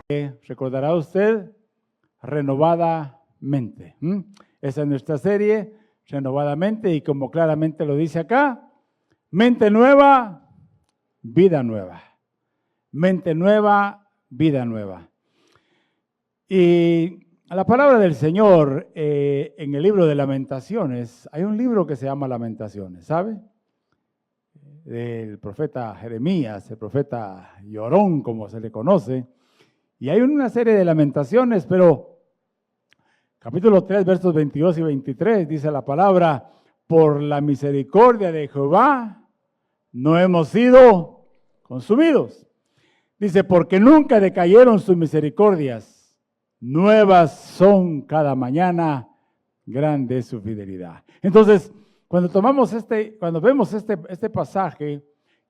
Recordará usted, renovadamente. Esa es nuestra serie, renovadamente, y como claramente lo dice acá, mente nueva, vida nueva. Mente nueva, vida nueva. Y la palabra del Señor en el libro de Lamentaciones, hay un libro que se llama Lamentaciones, ¿sabe? Del profeta Jeremías, el profeta llorón, como se le conoce. Y hay una serie de lamentaciones, pero capítulo 3, versos 22 y 23, dice la palabra, por la misericordia de Jehová no hemos sido consumidos. Dice, porque nunca decayeron sus misericordias, nuevas son cada mañana, grande es su fidelidad. Entonces, cuando vemos este pasaje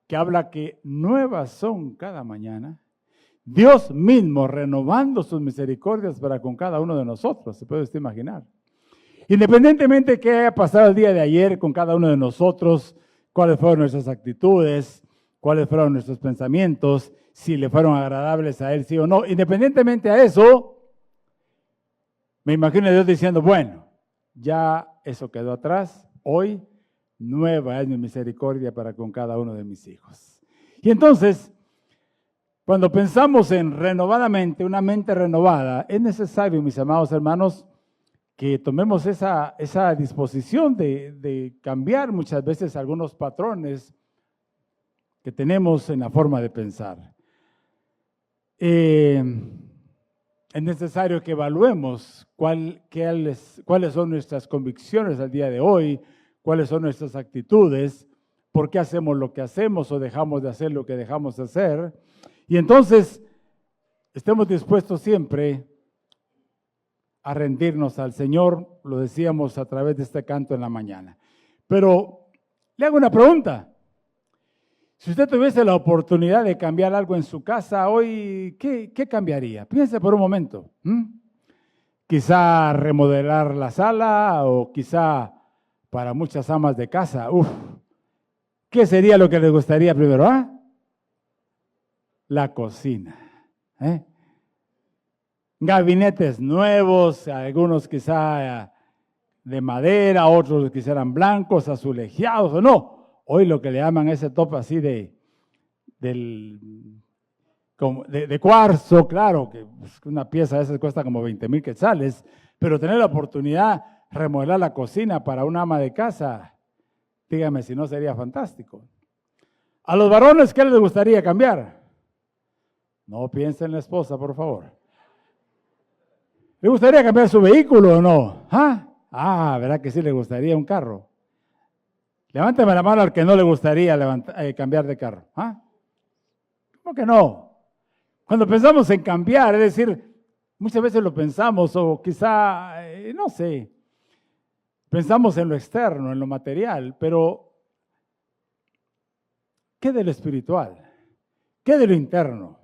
que habla que nuevas son cada mañana, Dios mismo renovando sus misericordias para con cada uno de nosotros, se puede usted imaginar. Independientemente de qué haya pasado el día de ayer con cada uno de nosotros, cuáles fueron nuestras actitudes, cuáles fueron nuestros pensamientos, si le fueron agradables a Él, sí o no, independientemente a eso, me imagino a Dios diciendo, bueno, ya eso quedó atrás, hoy nueva es mi misericordia para con cada uno de mis hijos. Y entonces, cuando pensamos en renovadamente, una mente renovada, es necesario, mis amados hermanos, que tomemos esa disposición de cambiar muchas veces algunos patrones que tenemos en la forma de pensar. Es necesario que evaluemos cuáles son nuestras convicciones al día de hoy, cuáles son nuestras actitudes, por qué hacemos lo que hacemos o dejamos de hacer lo que dejamos de hacer. Y entonces, estemos dispuestos siempre a rendirnos al Señor, lo decíamos a través de este canto en la mañana. Pero le hago una pregunta. Si usted tuviese la oportunidad de cambiar algo en su casa hoy, ¿qué cambiaría? Piense por un momento. Quizá remodelar la sala o quizá para muchas amas de casa. ¿Qué sería lo que les gustaría primero? La cocina. Gabinetes nuevos, algunos quizá de madera, otros quizás blancos, azulejados o no. Hoy lo que le llaman ese top así de cuarzo, claro, que una pieza de esas cuesta como 20,000 quetzales, pero tener la oportunidad de remodelar la cocina para una ama de casa, dígame si no sería fantástico. A los varones, ¿qué les gustaría cambiar? No piense en la esposa, por favor. ¿Le gustaría cambiar su vehículo o no? ¿Verdad que sí le gustaría un carro? Levánteme la mano al que no le gustaría cambiar de carro. ¿Cómo que no? Cuando pensamos en cambiar, es decir, muchas veces lo pensamos o quizá, no sé, pensamos en lo externo, en lo material, pero ¿qué de lo espiritual? ¿Qué de lo interno?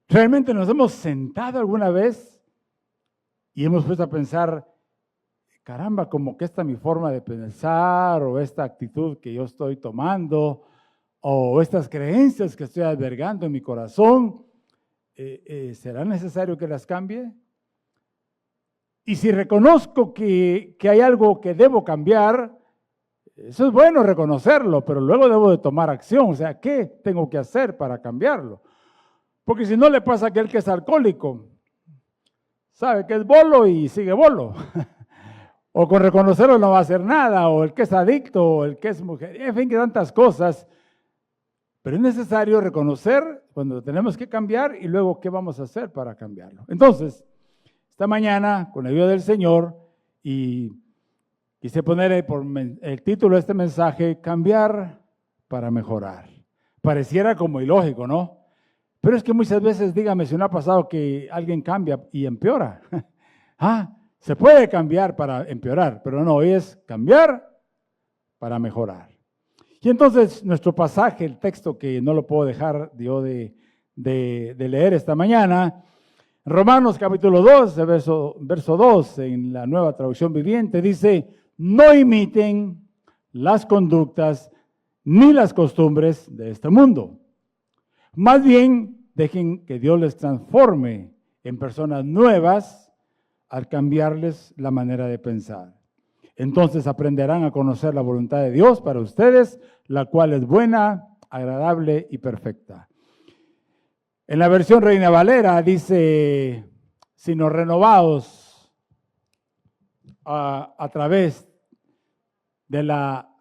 ¿Realmente nos hemos sentado alguna vez y hemos puesto a pensar, caramba, como que esta es mi forma de pensar o esta actitud que yo estoy tomando o estas creencias que estoy albergando en mi corazón, ¿será necesario que las cambie? Y si reconozco que hay algo que debo cambiar, eso es bueno reconocerlo, pero luego debo de tomar acción. O sea, ¿qué tengo que hacer para cambiarlo? Porque si no le pasa a aquel que es alcohólico, sabe que es bolo y sigue bolo. O con reconocerlo no va a hacer nada, o el que es adicto, o el que es mujer, en fin, que tantas cosas. Pero es necesario reconocer cuando tenemos que cambiar y luego qué vamos a hacer para cambiarlo. Entonces, esta mañana, con la ayuda del Señor, y quise poner por el título de este mensaje, cambiar para mejorar. Pareciera como ilógico, ¿no? Pero es que muchas veces, dígame si no ha pasado que alguien cambia y empeora. Se puede cambiar para empeorar, pero no, es cambiar para mejorar. Y entonces nuestro pasaje, el texto que no lo puedo dejar yo de leer esta mañana, Romanos capítulo 2, verso 2, en la Nueva Traducción Viviente, dice, no imiten las conductas ni las costumbres de este mundo. Más bien, Dejen que Dios les transforme en personas nuevas al cambiarles la manera de pensar. Entonces aprenderán a conocer la voluntad de Dios para ustedes, la cual es buena, agradable y perfecta. En la versión Reina Valera dice, sino renovados a través de la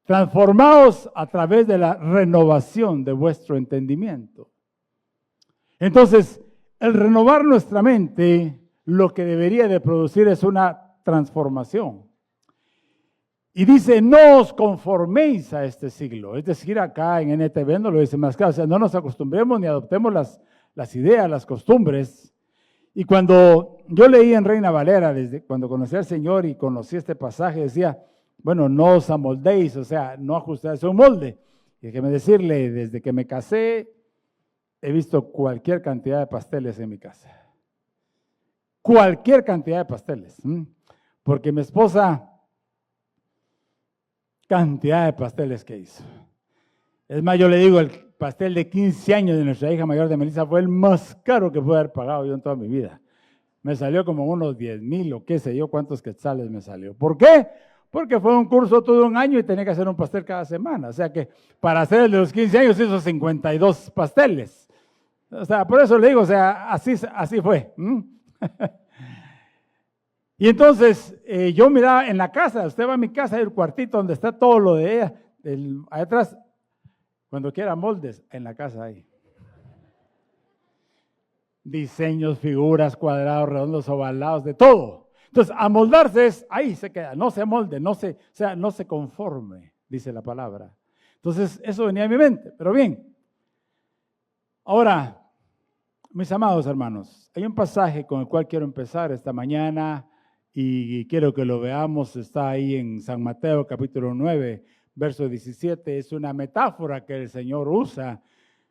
transformados a través de la renovación de vuestro entendimiento. Entonces, el renovar nuestra mente, lo que debería de producir es una transformación. Y dice, no os conforméis a este siglo. Es decir, acá en NTV no lo dice más claro. O sea, no nos acostumbremos ni adoptemos las ideas, las costumbres. Y cuando yo leí en Reina Valera, desde cuando conocí al Señor y conocí este pasaje, decía, bueno, no os amoldéis, o sea, no ajustéis a un molde. Y déjeme decirle, desde que me casé, he visto cualquier cantidad de pasteles en mi casa. Cualquier cantidad de pasteles. Porque mi esposa, cantidad de pasteles que hizo. Es más, yo le digo, el pastel de 15 años de nuestra hija mayor de Melissa fue el más caro que pude haber pagado yo en toda mi vida. Me salió como unos 10,000 o qué sé yo, cuántos quetzales me salió. ¿Por qué? Porque fue un curso todo un año y tenía que hacer un pastel cada semana. O sea que para hacer el de los 15 años hizo 52 pasteles. O sea, por eso le digo, o sea, así fue. Y entonces yo miraba en la casa, usted va a mi casa, hay el cuartito donde está todo lo de ella, ahí atrás, cuando quiera moldes, en la casa hay. Diseños, figuras, cuadrados, redondos, ovalados, de todo. Entonces, amoldarse es, ahí se queda, no se amolde, no se conforme, dice la palabra. Entonces, eso venía a mi mente, pero bien. Ahora, mis amados hermanos, hay un pasaje con el cual quiero empezar esta mañana y quiero que lo veamos, está ahí en San Mateo capítulo 9, verso 17, es una metáfora que el Señor usa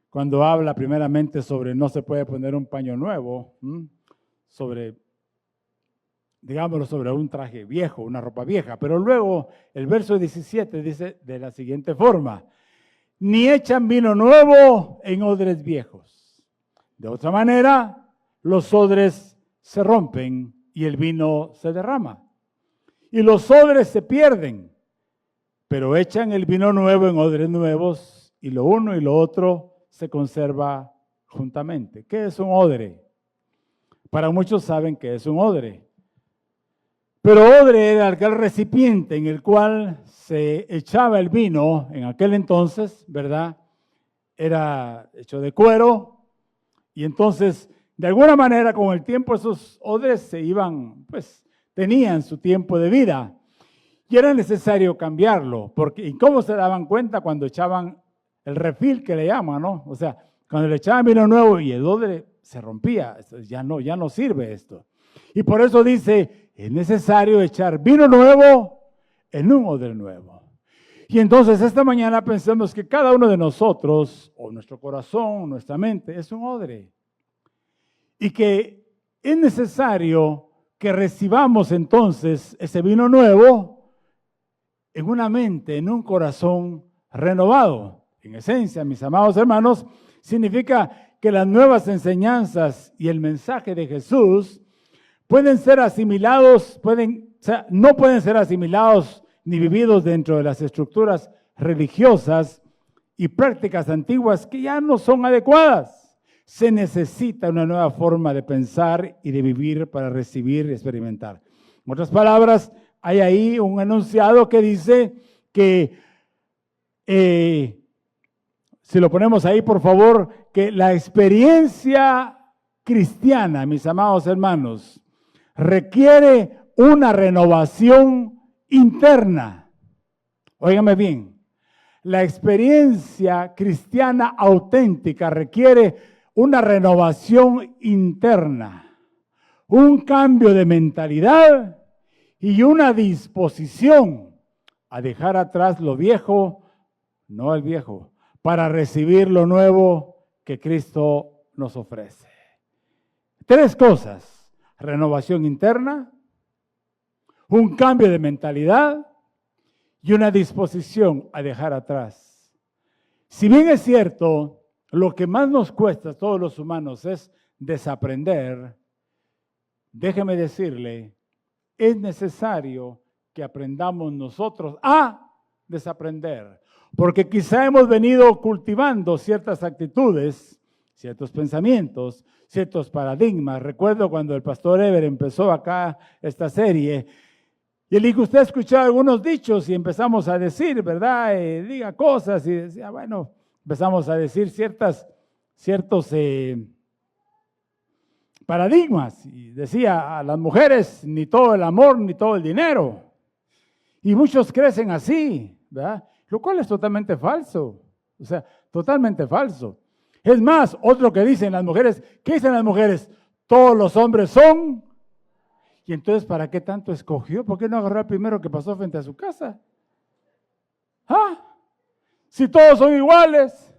cuando habla primeramente sobre no se puede poner un paño nuevo, sobre, digámoslo, sobre un traje viejo, una ropa vieja, pero luego el verso 17 dice de la siguiente forma, ni echan vino nuevo en odres viejos. De otra manera, los odres se rompen y el vino se derrama. Y los odres se pierden, pero echan el vino nuevo en odres nuevos y lo uno y lo otro se conserva juntamente. ¿Qué es un odre? Para muchos saben qué es un odre. Pero odre era aquel recipiente en el cual se echaba el vino en aquel entonces, ¿verdad? Era hecho de cuero y entonces, de alguna manera, con el tiempo esos odres se iban, pues, tenían su tiempo de vida y era necesario cambiarlo, porque ¿y cómo se daban cuenta cuando echaban el refil que le llaman, ¿no? O sea, cuando le echaban vino nuevo y el odre se rompía, ya no sirve esto. Y por eso dice, es necesario echar vino nuevo en un odre nuevo. Y entonces esta mañana pensemos que cada uno de nosotros, o nuestro corazón, nuestra mente, es un odre. Y que es necesario que recibamos entonces ese vino nuevo en una mente, en un corazón renovado. En esencia, mis amados hermanos, significa que las nuevas enseñanzas y el mensaje de Jesús pueden ser asimilados, no pueden ser asimilados ni vividos dentro de las estructuras religiosas y prácticas antiguas que ya no son adecuadas. Se necesita una nueva forma de pensar y de vivir para recibir y experimentar. En otras palabras, hay ahí un enunciado que dice que, si lo ponemos ahí, por favor, que la experiencia cristiana, mis amados hermanos, requiere una renovación interna. Óigame bien, la experiencia cristiana auténtica requiere una renovación interna, un cambio de mentalidad y una disposición a dejar atrás lo viejo, no el viejo, para recibir lo nuevo que Cristo nos ofrece. 3 cosas: renovación interna, un cambio de mentalidad y una disposición a dejar atrás. Si bien es cierto, lo que más nos cuesta a todos los humanos es desaprender, déjeme decirle, es necesario que aprendamos nosotros a desaprender, porque quizá hemos venido cultivando ciertas actitudes, ciertos pensamientos, ciertos paradigmas. Recuerdo cuando el pastor Ever empezó acá esta serie, y él dijo, usted ha escuchado algunos dichos y empezamos a decir, ¿verdad? Diga cosas y decía, bueno, empezamos a decir ciertos paradigmas. Y decía, a las mujeres ni todo el amor ni todo el dinero. Y muchos crecen así, ¿verdad? Lo cual es totalmente falso. O sea, totalmente falso. Es más, otro que dicen las mujeres, ¿qué dicen las mujeres? Todos los hombres son. Y entonces, ¿para qué tanto escogió? ¿Por qué no agarró al primero que pasó frente a su casa? ¿Ah? Si todos son iguales.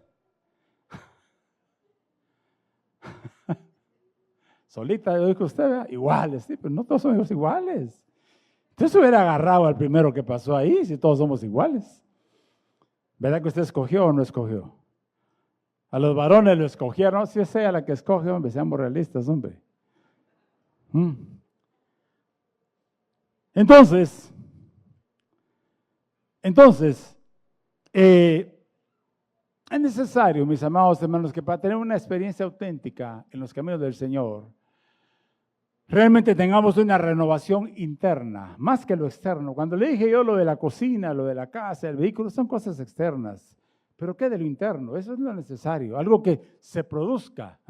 Solita, lo dijo usted, ¿verdad? Iguales, sí, pero no todos somos iguales. Entonces hubiera agarrado al primero que pasó ahí, si todos somos iguales. ¿Verdad que usted escogió o no escogió? A los varones lo escogieron, no, si es ella la que escoge, hombre, seamos realistas, hombre. Entonces, es necesario, mis amados hermanos, que para tener una experiencia auténtica en los caminos del Señor, realmente tengamos una renovación interna, más que lo externo. Cuando le dije yo lo de la cocina, lo de la casa, el vehículo, son cosas externas. Pero ¿qué de lo interno? Eso es lo necesario, algo que se produzca,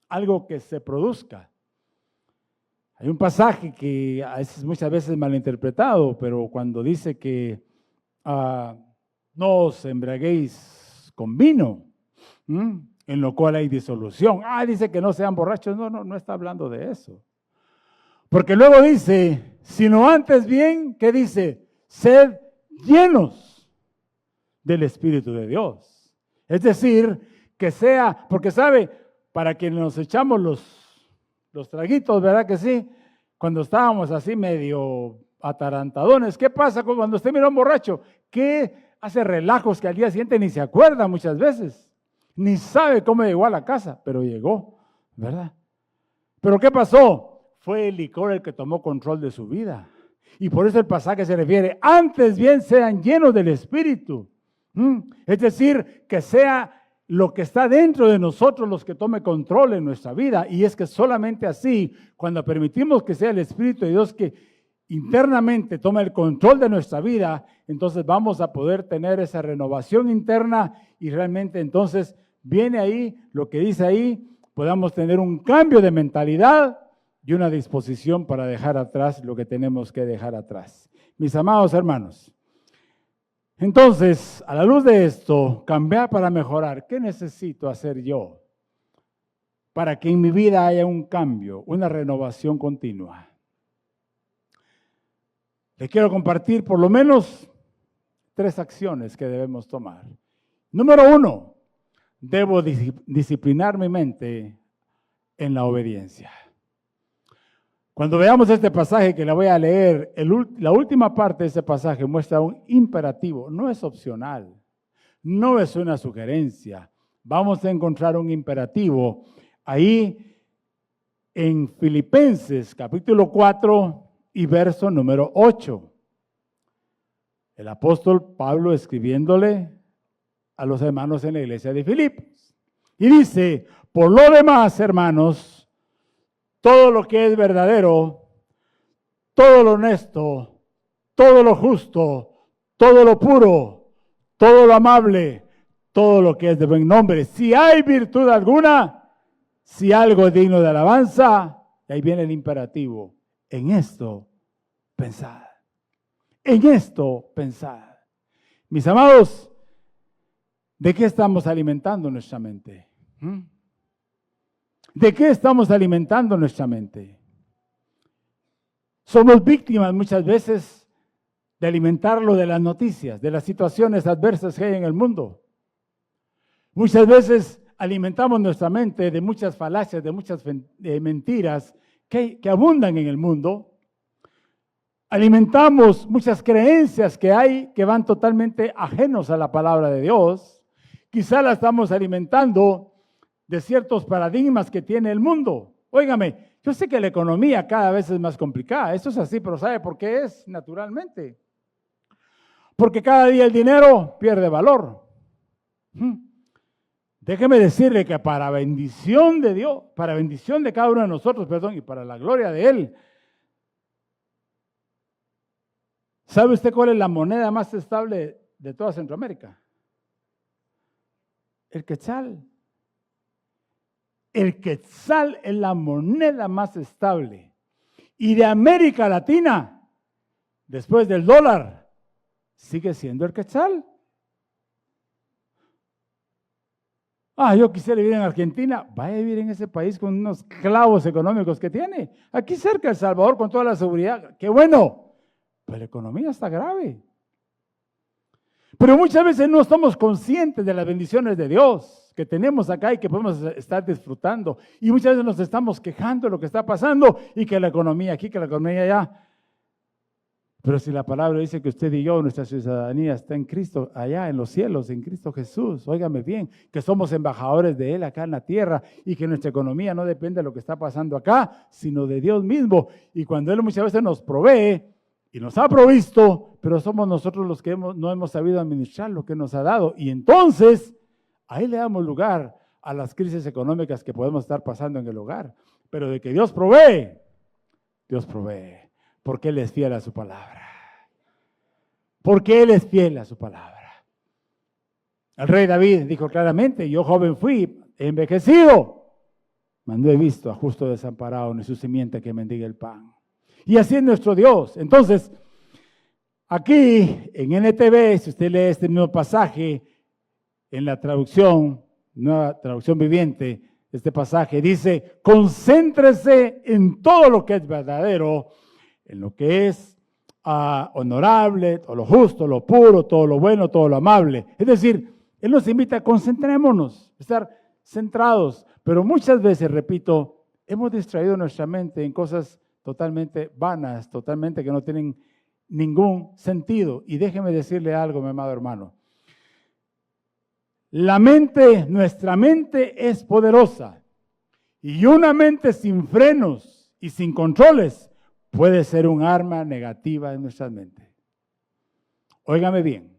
algo que se produzca. Hay un pasaje que muchas veces malinterpretado, pero cuando dice que no os embriaguéis con vino, en lo cual hay disolución. Dice que no sean borrachos. No está hablando de eso. Porque luego dice, sino antes bien, ¿qué dice? Sed llenos del Espíritu de Dios. Es decir, que sea, porque sabe, para quienes nos echamos los traguitos, ¿verdad que sí? Cuando estábamos así medio atarantadones, ¿qué pasa cuando usted mira a un borracho? ¿Qué hace relajos que al día siguiente ni se acuerda muchas veces? Ni sabe cómo llegó a la casa, pero llegó, ¿verdad? ¿Pero qué pasó? Fue el licor el que tomó control de su vida. Y por eso el pasaje se refiere, antes bien sean llenos del Espíritu. Es decir, que sea lo que está dentro de nosotros los que tome control en nuestra vida. Y es que solamente así, cuando permitimos que sea el Espíritu de Dios que internamente tome el control de nuestra vida, entonces vamos a poder tener esa renovación interna y realmente entonces viene ahí lo que dice ahí, podamos tener un cambio de mentalidad y una disposición para dejar atrás lo que tenemos que dejar atrás. Mis amados hermanos, entonces, a la luz de esto, cambiar para mejorar, ¿qué necesito hacer yo para que en mi vida haya un cambio, una renovación continua? Le quiero compartir por lo menos 3 acciones que debemos tomar. Número 1, debo disciplinar mi mente en la obediencia. Cuando veamos este pasaje que le voy a leer, la última parte de ese pasaje muestra un imperativo, no es opcional, no es una sugerencia. Vamos a encontrar un imperativo ahí en Filipenses capítulo 4 y verso número 8. El apóstol Pablo escribiéndole a los hermanos en la iglesia de Filipos. Y dice, por lo demás, hermanos, todo lo que es verdadero, todo lo honesto, todo lo justo, todo lo puro, todo lo amable, todo lo que es de buen nombre. Si hay virtud alguna, si algo es digno de alabanza, y ahí viene el imperativo. En esto pensad. En esto pensad. Mis amados, ¿de qué estamos alimentando nuestra mente? ¿De qué estamos alimentando nuestra mente? Somos víctimas muchas veces de alimentarlo de las noticias, de las situaciones adversas que hay en el mundo. Muchas veces alimentamos nuestra mente de muchas falacias, de muchas mentiras que abundan en el mundo. Alimentamos muchas creencias que hay que van totalmente ajenos a la palabra de Dios, Quizá la estamos alimentando de ciertos paradigmas que tiene el mundo. Óigame, yo sé que la economía cada vez es más complicada. Esto es así, pero ¿sabe por qué es? Naturalmente. Porque cada día el dinero pierde valor. Déjeme decirle que para bendición de Dios, para bendición de cada uno de nosotros, perdón, y para la gloria de Él, ¿sabe usted cuál es la moneda más estable de toda Centroamérica? El quetzal. El quetzal es la moneda más estable. Y de América Latina, después del dólar, sigue siendo el quetzal. Yo quisiera vivir en Argentina. Vaya a vivir en ese país con unos clavos económicos que tiene. Aquí cerca de El Salvador con toda la seguridad. ¡Qué bueno! Pero la economía está grave. Pero muchas veces no estamos conscientes de las bendiciones de Dios que tenemos acá y que podemos estar disfrutando. Y muchas veces nos estamos quejando de lo que está pasando y que la economía aquí, que la economía allá. Pero si la palabra dice que usted y yo, nuestra ciudadanía está en Cristo, allá en los cielos, en Cristo Jesús, óigame bien, que somos embajadores de Él acá en la tierra y que nuestra economía no depende de lo que está pasando acá, sino de Dios mismo. Y cuando Él muchas veces nos provee y nos ha provisto, pero somos nosotros los que no hemos sabido administrar lo que nos ha dado. Y entonces, ahí le damos lugar a las crisis económicas que podemos estar pasando en el hogar. Pero de que Dios provee, porque Él es fiel a su palabra. Porque Él es fiel a su palabra. El rey David dijo claramente, yo joven fui, he envejecido, mas no he visto a justo desamparado ni su simiente que mendigue el pan. Y así es nuestro Dios. Entonces, aquí en NTV, si usted lee este mismo pasaje, en la traducción, nueva traducción viviente, este pasaje dice, concéntrese en todo lo que es verdadero, en lo que es honorable, todo lo justo, lo puro, todo lo bueno, todo lo amable. Es decir, Él nos invita a concentrémonos, estar centrados, pero muchas veces, repito, hemos distraído nuestra mente en cosas totalmente vanas, totalmente que no tienen ningún sentido. Y déjeme decirle algo, mi amado hermano. Nuestra mente es poderosa y una mente sin frenos y sin controles puede ser un arma negativa en nuestra mente. Óigame bien.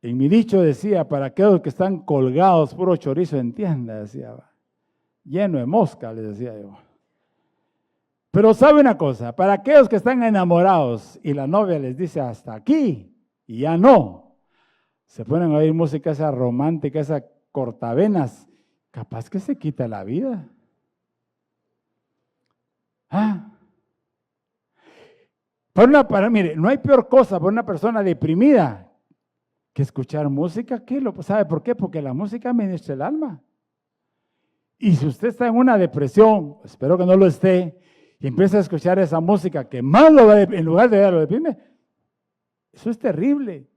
En mi dicho decía, para aquellos que están colgados, puro chorizo en tienda, decía, lleno de mosca, les decía yo. Pero sabe una cosa, para aquellos que están enamorados y la novia les dice hasta aquí y ya no, se ponen a oír música esa romántica, esa cortavenas, capaz que se quita la vida. Mire, no hay peor cosa para una persona deprimida que escuchar música. ¿Sabe por qué? Porque la música ministra el alma. Y si usted está en una depresión, espero que no lo esté, y empieza a escuchar esa música que más lo va, en lugar de lo deprime, eso es terrible.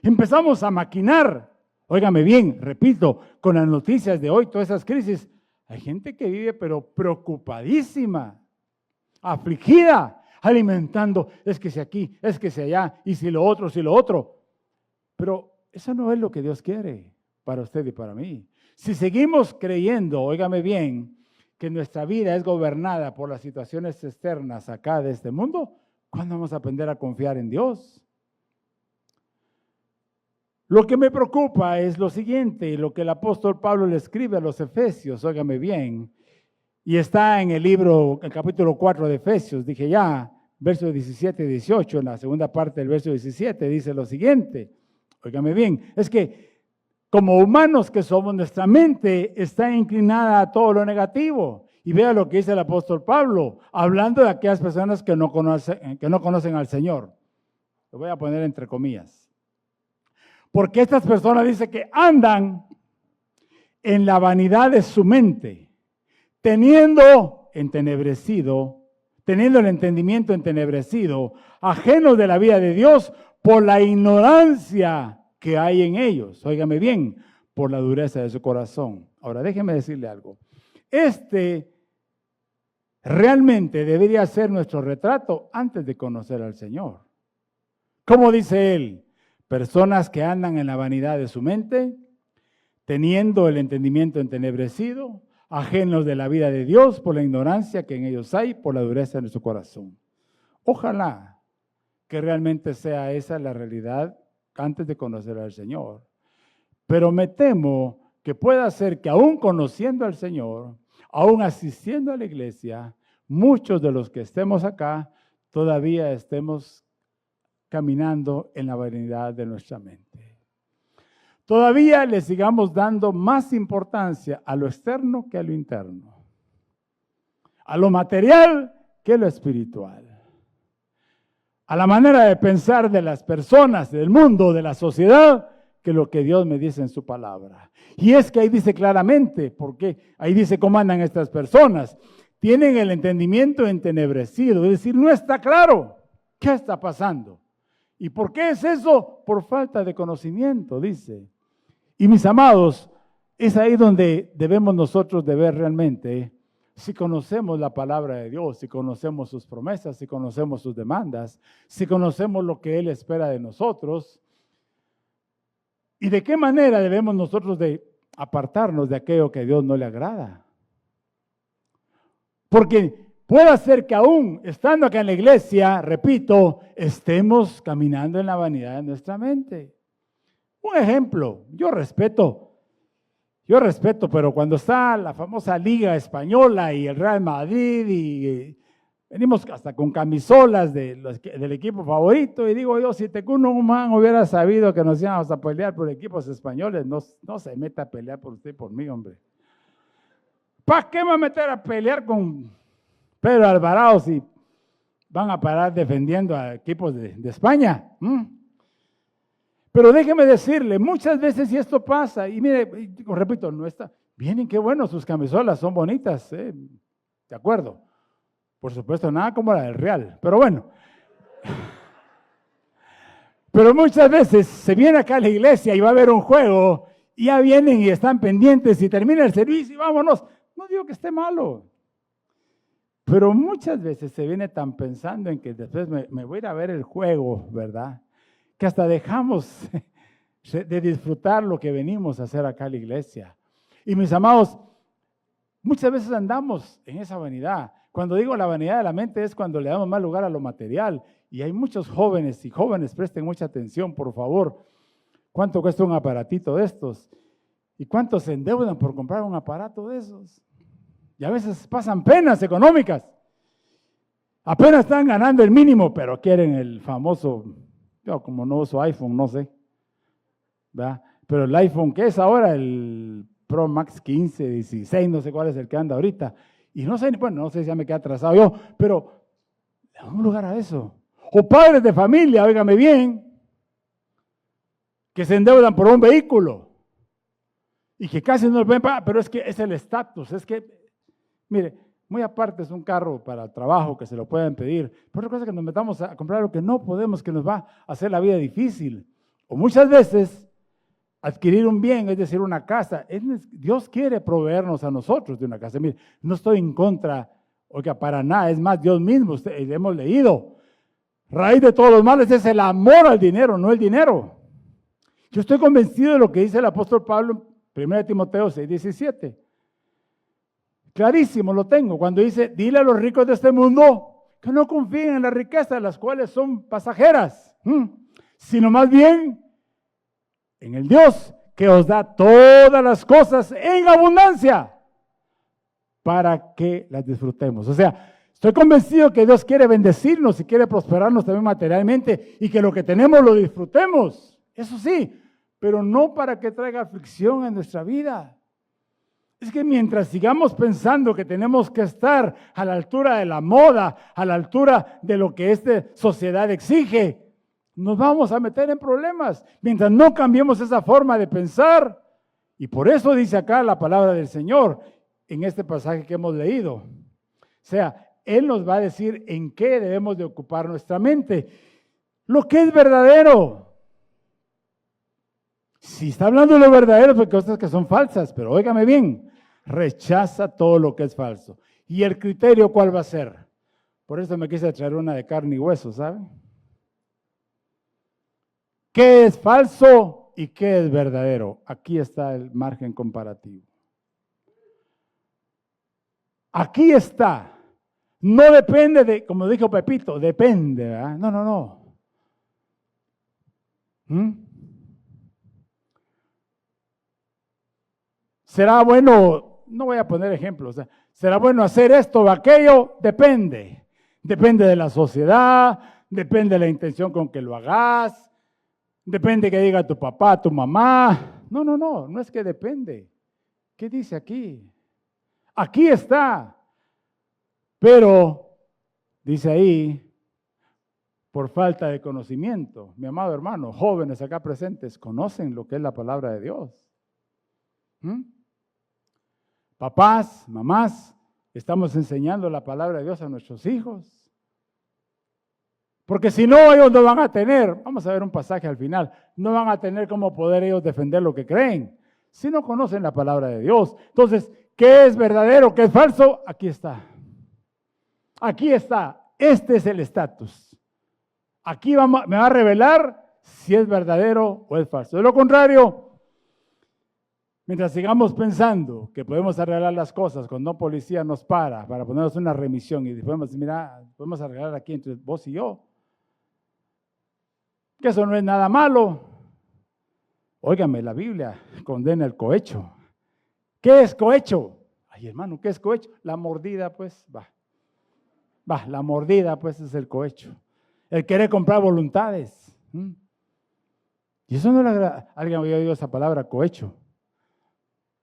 Empezamos a maquinar. Óigame bien, repito, con las noticias de hoy, todas esas crisis, hay gente que vive pero preocupadísima, afligida, alimentando, es que si aquí, es que si allá, y si lo otro, si lo otro. Pero eso no es lo que Dios quiere para usted y para mí. Si seguimos creyendo, óigame bien, que nuestra vida es gobernada por las situaciones externas acá de este mundo, ¿cuándo vamos a aprender a confiar en Dios? Lo que me preocupa es lo siguiente, lo que el apóstol Pablo le escribe a los Efesios, óigame bien, y está en el libro, el capítulo 4 de Efesios, dije ya, versos 17 y 18, en la segunda parte del verso 17, dice lo siguiente, óigame bien, es que como humanos que somos, nuestra mente está inclinada a todo lo negativo. Y vea lo que dice el apóstol Pablo, hablando de aquellas personas que no conocen al Señor. Lo voy a poner entre comillas. Porque estas personas dicen que andan en la vanidad de su mente, teniendo el entendimiento entenebrecido, ajenos de la vida de Dios por la ignorancia que hay en ellos, óigame bien, por la dureza de su corazón. Ahora déjeme decirle algo. Realmente debería ser nuestro retrato antes de conocer al Señor. ¿Cómo dice él? Personas que andan en la vanidad de su mente, teniendo el entendimiento entenebrecido, ajenos de la vida de Dios por la ignorancia que en ellos hay, por la dureza de su corazón. Ojalá que realmente sea esa la realidad antes de conocer al Señor. Pero me temo que pueda ser que aún conociendo al Señor, aún asistiendo a la iglesia, muchos de los que estemos acá todavía estemos caminando en la vanidad de nuestra mente. Todavía le sigamos dando más importancia a lo externo que a lo interno, a lo material que a lo espiritual, a la manera de pensar de las personas, del mundo, de la sociedad, que lo que Dios me dice en su palabra. Y es que ahí dice claramente, porque ahí dice cómo andan estas personas. Tienen el entendimiento entenebrecido, es decir, no está claro qué está pasando. ¿Y por qué es eso? Por falta de conocimiento, dice. Y mis amados, es ahí donde debemos nosotros de ver realmente si conocemos la palabra de Dios, si conocemos sus promesas, si conocemos sus demandas, si conocemos lo que Él espera de nosotros. ¿Y de qué manera debemos nosotros de apartarnos de aquello que a Dios no le agrada? Porque puede ser que aún estando acá en la iglesia, repito, estemos caminando en la vanidad de nuestra mente. Un ejemplo, yo respeto, pero cuando está la famosa Liga Española y el Real Madrid y venimos hasta con camisolas del equipo favorito y digo yo, si Tecuno Humán hubiera sabido que nos íbamos a pelear por equipos españoles, no se meta a pelear por usted y por mí, hombre. ¿Para qué me va a meter a pelear con Pedro Alvarado si van a parar defendiendo a equipos de España? Pero déjeme decirle, muchas veces si esto pasa, y mire, repito, no está, vienen, qué bueno, sus camisolas son bonitas, de acuerdo. Por supuesto, nada como la del Real, pero bueno. Pero muchas veces se viene acá a la iglesia y va a haber un juego, y ya vienen y están pendientes y termina el servicio y vámonos. No digo que esté malo, pero muchas veces se viene tan pensando en que después me voy a ir a ver el juego, ¿verdad? Que hasta dejamos de disfrutar lo que venimos a hacer acá a la iglesia. Y mis amados, muchas veces andamos en esa vanidad. Cuando digo la vanidad de la mente es cuando le damos más lugar a lo material. Y hay muchos jóvenes, y jóvenes presten mucha atención, por favor. ¿Cuánto cuesta un aparatito de estos? ¿Y cuántos se endeudan por comprar un aparato de esos? Y a veces pasan penas económicas. Apenas están ganando el mínimo, pero quieren el famoso, yo como no uso iPhone, no sé, ¿verdad? Pero el iPhone, ¿qué es ahora? El Pro Max 15, 16, no sé cuál es el que anda ahorita. Y no sé, bueno, no sé si ya me quedé atrasado yo, pero le damos lugar a eso. O padres de familia, óigame bien, que se endeudan por un vehículo y que casi no lo pueden pagar, pero es que es el estatus, es que, mire, muy aparte es un carro para el trabajo que se lo pueden pedir, pero otra cosa es que nos metamos a comprar lo que no podemos, que nos va a hacer la vida difícil. O muchas veces adquirir un bien, es decir, una casa. Dios quiere proveernos a nosotros de una casa. Mire, no estoy en contra, oiga, para nada. Es más, Dios mismo, hemos leído, raíz de todos los males es el amor al dinero, no el dinero. Yo estoy convencido de lo que dice el apóstol Pablo en 1 Timoteo 6:17. Clarísimo lo tengo, cuando dice, dile a los ricos de este mundo que no confíen en las riquezas, las cuales son pasajeras, sino más bien en el Dios que os da todas las cosas en abundancia para que las disfrutemos. O sea, estoy convencido que Dios quiere bendecirnos y quiere prosperarnos también materialmente y que lo que tenemos lo disfrutemos. Eso sí, pero no para que traiga aflicción en nuestra vida. Es que mientras sigamos pensando que tenemos que estar a la altura de la moda, a la altura de lo que esta sociedad exige, nos vamos a meter en problemas. Mientras no cambiemos esa forma de pensar, y por eso dice acá la palabra del Señor, en este pasaje que hemos leído. O sea, Él nos va a decir en qué debemos de ocupar nuestra mente. Lo que es verdadero. Si está hablando de lo verdadero, porque cosas que son falsas, pero óigame bien, rechaza todo lo que es falso. ¿Y el criterio cuál va a ser? Por eso me quise traer una de carne y hueso, ¿saben? ¿Qué es falso y qué es verdadero? Aquí está el margen comparativo. Aquí está. No depende de, como dijo Pepito, depende, ¿verdad? No, no, no. ¿Será bueno? No voy a poner ejemplos. ¿Será bueno hacer esto o aquello? Depende. Depende de la sociedad, depende de la intención con que lo hagas, depende que diga tu papá, tu mamá. No, no, no, no es que depende. ¿Qué dice aquí? Aquí está. Pero, dice ahí, por falta de conocimiento. Mi amado hermano, jóvenes acá presentes, ¿conocen lo que es la palabra de Dios? Papás, mamás, estamos enseñando la palabra de Dios a nuestros hijos. Porque si no, ellos no van a tener, vamos a ver un pasaje al final, no van a tener cómo poder ellos defender lo que creen, si no conocen la palabra de Dios. Entonces, ¿qué es verdadero, qué es falso? Aquí está. Aquí está. Este es el estatus. Aquí me va a revelar si es verdadero o es falso. De lo contrario, mientras sigamos pensando que podemos arreglar las cosas cuando un policía nos para ponernos una remisión y podemos, mira, podemos arreglar aquí entre vos y yo, que eso no es nada malo. Óigame, la Biblia condena el cohecho. ¿Qué es cohecho? Ay, hermano, ¿qué es cohecho? La mordida, pues, la mordida, pues, es el cohecho. El querer comprar voluntades. Y eso no le agrada. ¿Alguien había oído esa palabra, cohecho?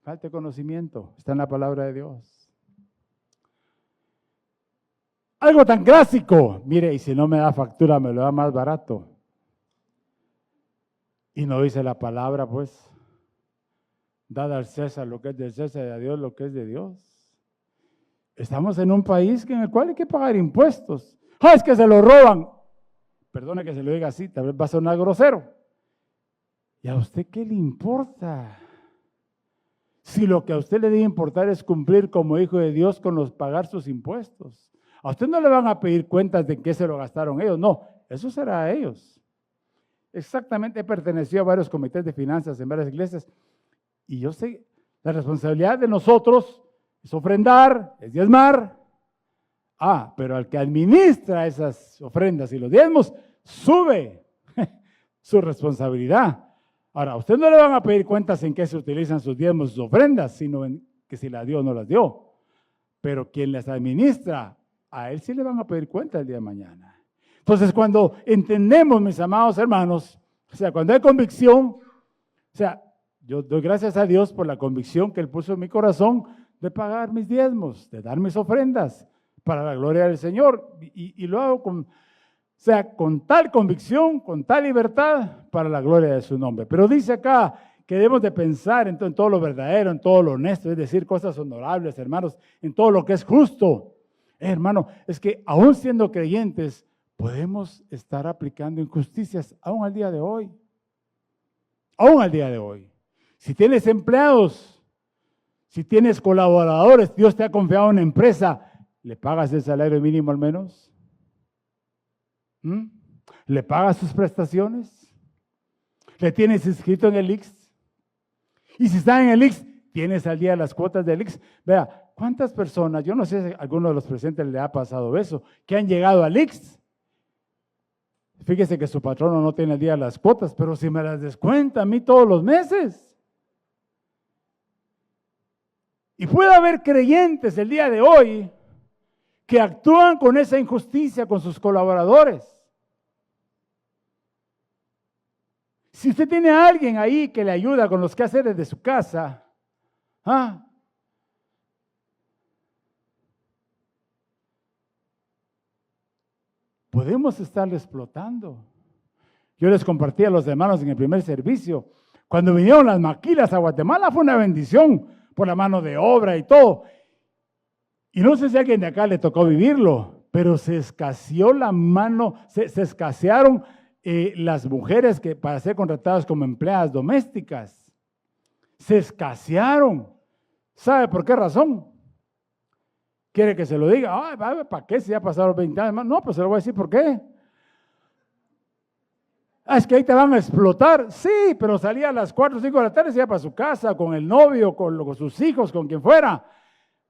Falta de conocimiento, está en la palabra de Dios. Algo tan clásico, mire, y si no me da factura, me lo da más barato. Y no dice la palabra, pues, dada al César lo que es del César y a Dios lo que es de Dios. Estamos en un país en el cual hay que pagar impuestos. ¡Ah, es que se lo roban! Perdone que se lo diga así, tal vez va a sonar grosero. ¿Y a usted qué le importa? Si lo que a usted le debe importar es cumplir como hijo de Dios con pagar sus impuestos. A usted no le van a pedir cuentas de qué se lo gastaron ellos, no, eso será a ellos. Exactamente, he pertenecido a varios comités de finanzas en varias iglesias y yo sé, la responsabilidad de nosotros es ofrendar, es diezmar. Pero al que administra esas ofrendas y los diezmos, sube su responsabilidad. Ahora, a usted no le van a pedir cuentas en qué se utilizan sus diezmos, sus ofrendas, sino en que si las dio o no las dio. Pero quien las administra, a él sí le van a pedir cuentas el día de mañana. Entonces, cuando entendemos, mis amados hermanos, o sea, cuando hay convicción, o sea, yo doy gracias a Dios por la convicción que Él puso en mi corazón de pagar mis diezmos, de dar mis ofrendas para la gloria del Señor. Y lo hago con tal convicción, con tal libertad, para la gloria de su nombre. Pero dice acá que debemos de pensar en todo lo verdadero, en todo lo honesto, es decir, cosas honorables, hermanos, en todo lo que es justo. Hermano, es que aún siendo creyentes, podemos estar aplicando injusticias aún al día de hoy. Aún al día de hoy. Si tienes empleados, si tienes colaboradores, Dios te ha confiado una empresa, ¿le pagas el salario mínimo al menos? ¿Le pagas sus prestaciones? ¿Le tienes inscrito en el IX? Y si está en el IX, ¿tienes al día las cuotas del IX? Vea, ¿cuántas personas, yo no sé si a alguno de los presentes le ha pasado eso, que han llegado al IX? Fíjese que su patrono no tiene al día las cuotas, pero si me las descuenta a mí todos los meses. Y puede haber creyentes el día de hoy que actúan con esa injusticia con sus colaboradores. Si usted tiene a alguien ahí que le ayuda con los quehaceres de su casa, podemos estarle explotando. Yo les compartí a los hermanos en el primer servicio, cuando vinieron las maquilas a Guatemala fue una bendición por la mano de obra y todo. Y no sé si a alguien de acá le tocó vivirlo, pero se escaseó la mano, se escasearon las mujeres para ser contratadas como empleadas domésticas. Se escasearon. ¿Sabe por qué razón? ¿Quiere que se lo diga? ¿Para qué si ya pasaron 20 años más? No, pues se lo voy a decir por qué. Ah, es que ahí te van a explotar. Sí, pero salía a las 4 o 5 de la tarde, se iba para su casa, con el novio, con sus hijos, con quien fuera.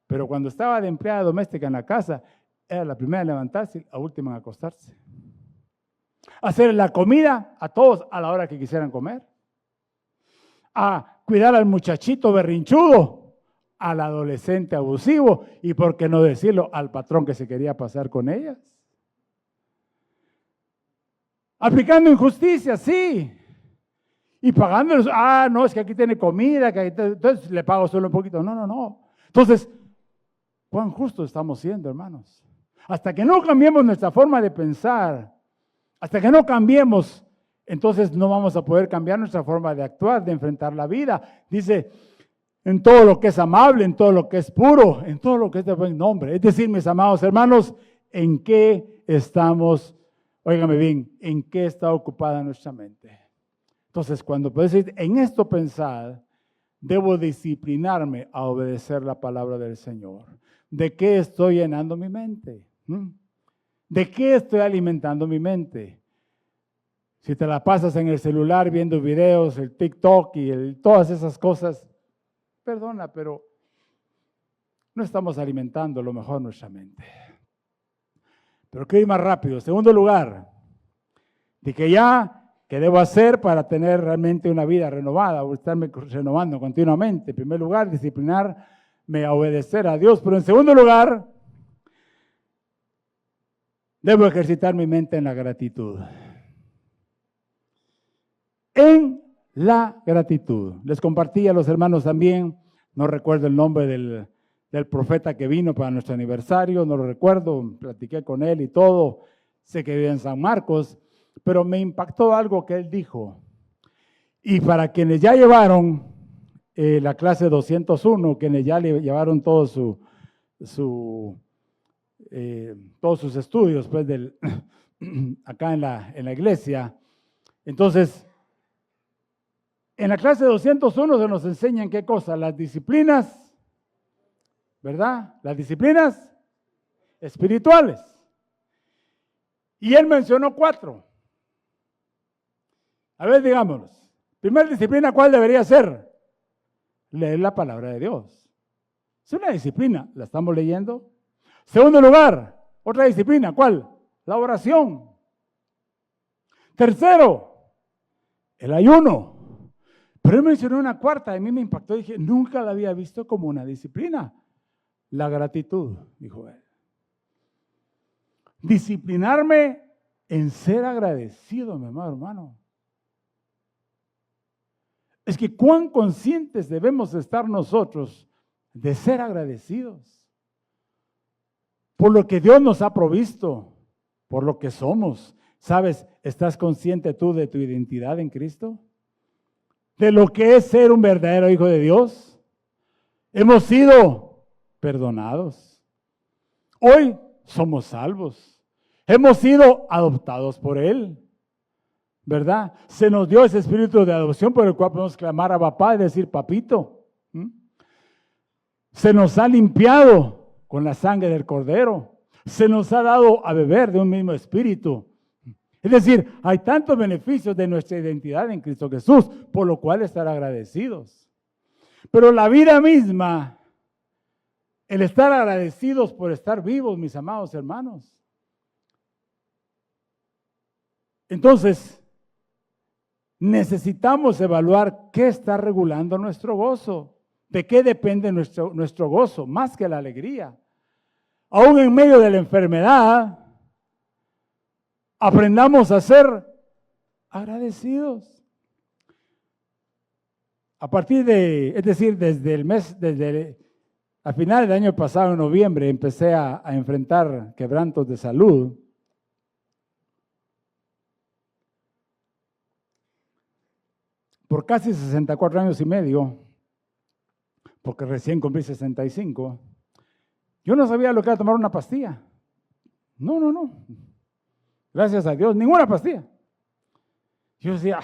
Pero cuando estaba de empleada doméstica en la casa, era la primera en levantarse y la última en acostarse. Hacer la comida a todos a la hora que quisieran comer. A cuidar al muchachito berrinchudo, al adolescente abusivo y, por qué no decirlo, al patrón que se quería pasar con ellas. Aplicando injusticia, sí. Y pagándoles, no, es que aquí tiene comida, entonces le pago solo un poquito. No, no, no. Entonces, ¿cuán justos estamos siendo, hermanos? Hasta que no cambiemos nuestra forma de pensar, hasta que no cambiemos, entonces no vamos a poder cambiar nuestra forma de actuar, de enfrentar la vida. Dice, en todo lo que es amable, en todo lo que es puro, en todo lo que es de buen nombre. Es decir, mis amados hermanos, ¿en qué estamos? Óigame bien, ¿en qué está ocupada nuestra mente? Entonces, cuando puedes decir, en esto pensar, debo disciplinarme a obedecer la palabra del Señor. ¿De qué estoy llenando mi mente? ¿De qué estoy alimentando mi mente? Si te la pasas en el celular viendo videos, el TikTok y todas esas cosas, perdona, pero no estamos alimentando lo mejor nuestra mente. Pero quiero ir más rápido. Segundo lugar, de que ¿qué debo hacer para tener realmente una vida renovada o estarme renovando continuamente? En primer lugar, disciplinarme a obedecer a Dios. Pero en segundo lugar, debo ejercitar mi mente en la gratitud. En la gratitud. Les compartí a los hermanos también, no recuerdo el nombre del profeta que vino para nuestro aniversario, no lo recuerdo, platiqué con él y todo, sé que vive en San Marcos, pero me impactó algo que él dijo. Y para quienes ya llevaron la clase 201, quienes ya le llevaron todo todos sus estudios pues, acá en la iglesia, entonces, en la clase 201 se nos enseñan qué cosa, las disciplinas, ¿verdad? Las disciplinas espirituales. Y él mencionó 4. A ver, digámoslos. Primera disciplina, ¿cuál debería ser? Leer la palabra de Dios. Es una disciplina, ¿la estamos leyendo? Segundo lugar, otra disciplina, ¿cuál? La oración. Tercero, el ayuno. Pero él mencionó una cuarta, a mí me impactó, dije, nunca la había visto como una disciplina. La gratitud, dijo él. Disciplinarme en ser agradecido, mi amado hermano. Es que cuán conscientes debemos estar nosotros de ser agradecidos por lo que Dios nos ha provisto, por lo que somos. ¿Sabes? ¿Estás consciente tú de tu identidad en Cristo? ¿De lo que es ser un verdadero hijo de Dios? Hemos sido perdonados. Hoy somos salvos. Hemos sido adoptados por Él. ¿Verdad? Se nos dio ese espíritu de adopción por el cual podemos clamar a papá y decir papito. Se nos ha limpiado con la sangre del Cordero. Se nos ha dado a beber de un mismo espíritu. Es decir, hay tantos beneficios de nuestra identidad en Cristo Jesús, por lo cual estar agradecidos. Pero la vida misma, el estar agradecidos por estar vivos, mis amados hermanos. Entonces, necesitamos evaluar qué está regulando nuestro gozo. ¿De qué depende nuestro gozo? Más que la alegría. Aún en medio de la enfermedad, aprendamos a ser agradecidos. A partir desde a finales del año pasado, en noviembre, empecé a enfrentar quebrantos de salud. Por casi 64 años y medio, porque recién cumplí 65, yo no sabía lo que era tomar una pastilla. No. Gracias a Dios, ninguna pastilla. Yo decía,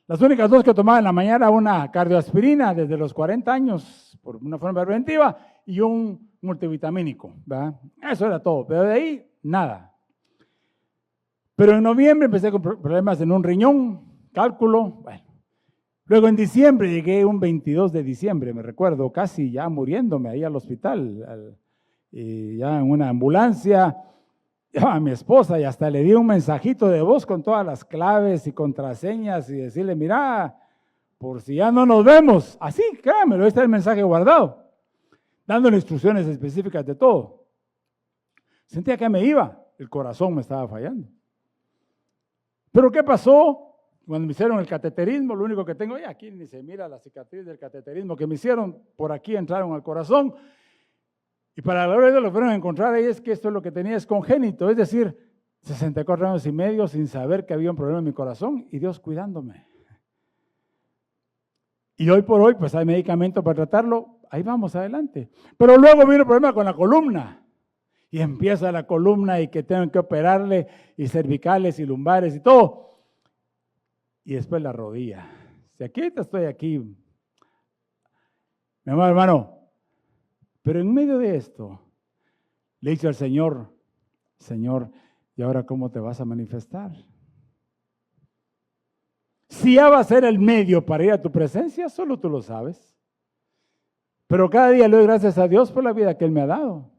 las únicas 2 que tomaba en la mañana, una cardioaspirina desde los 40 años, por una forma preventiva, y un multivitamínico, ¿verdad? Eso era todo, pero de ahí, nada. Pero en noviembre empecé con problemas en un riñón, cálculo, bueno. Luego en diciembre, llegué un 22 de diciembre, me recuerdo, casi ya muriéndome ahí al hospital, y ya en una ambulancia, a mi esposa y hasta le di un mensajito de voz con todas las claves y contraseñas y decirle, mira, por si ya no nos vemos, así, créanmelo, ahí está el mensaje guardado, dándole instrucciones específicas de todo. Sentía que me iba, el corazón me estaba fallando. Pero ¿qué pasó? Cuando me hicieron el cateterismo, lo único que tengo, aquí ni se mira la cicatriz del cateterismo que me hicieron, por aquí entraron al corazón, y para la gloria de Dios lo fueron a encontrar ahí, es que esto es lo que tenía, es congénito, es decir, 64 años y medio sin saber que había un problema en mi corazón, y Dios cuidándome. Y hoy por hoy, pues hay medicamento para tratarlo, ahí vamos adelante. Pero luego vino el problema con la columna, y empieza la columna y que tengo que operarle, y cervicales y lumbares y todo. Y después la rodilla. Si aquí estoy aquí, mi amado hermano, pero en medio de esto, le dice al Señor, Señor, ¿y ahora cómo te vas a manifestar? Si ya va a ser el medio para ir a tu presencia, solo tú lo sabes. Pero cada día le doy gracias a Dios por la vida que Él me ha dado.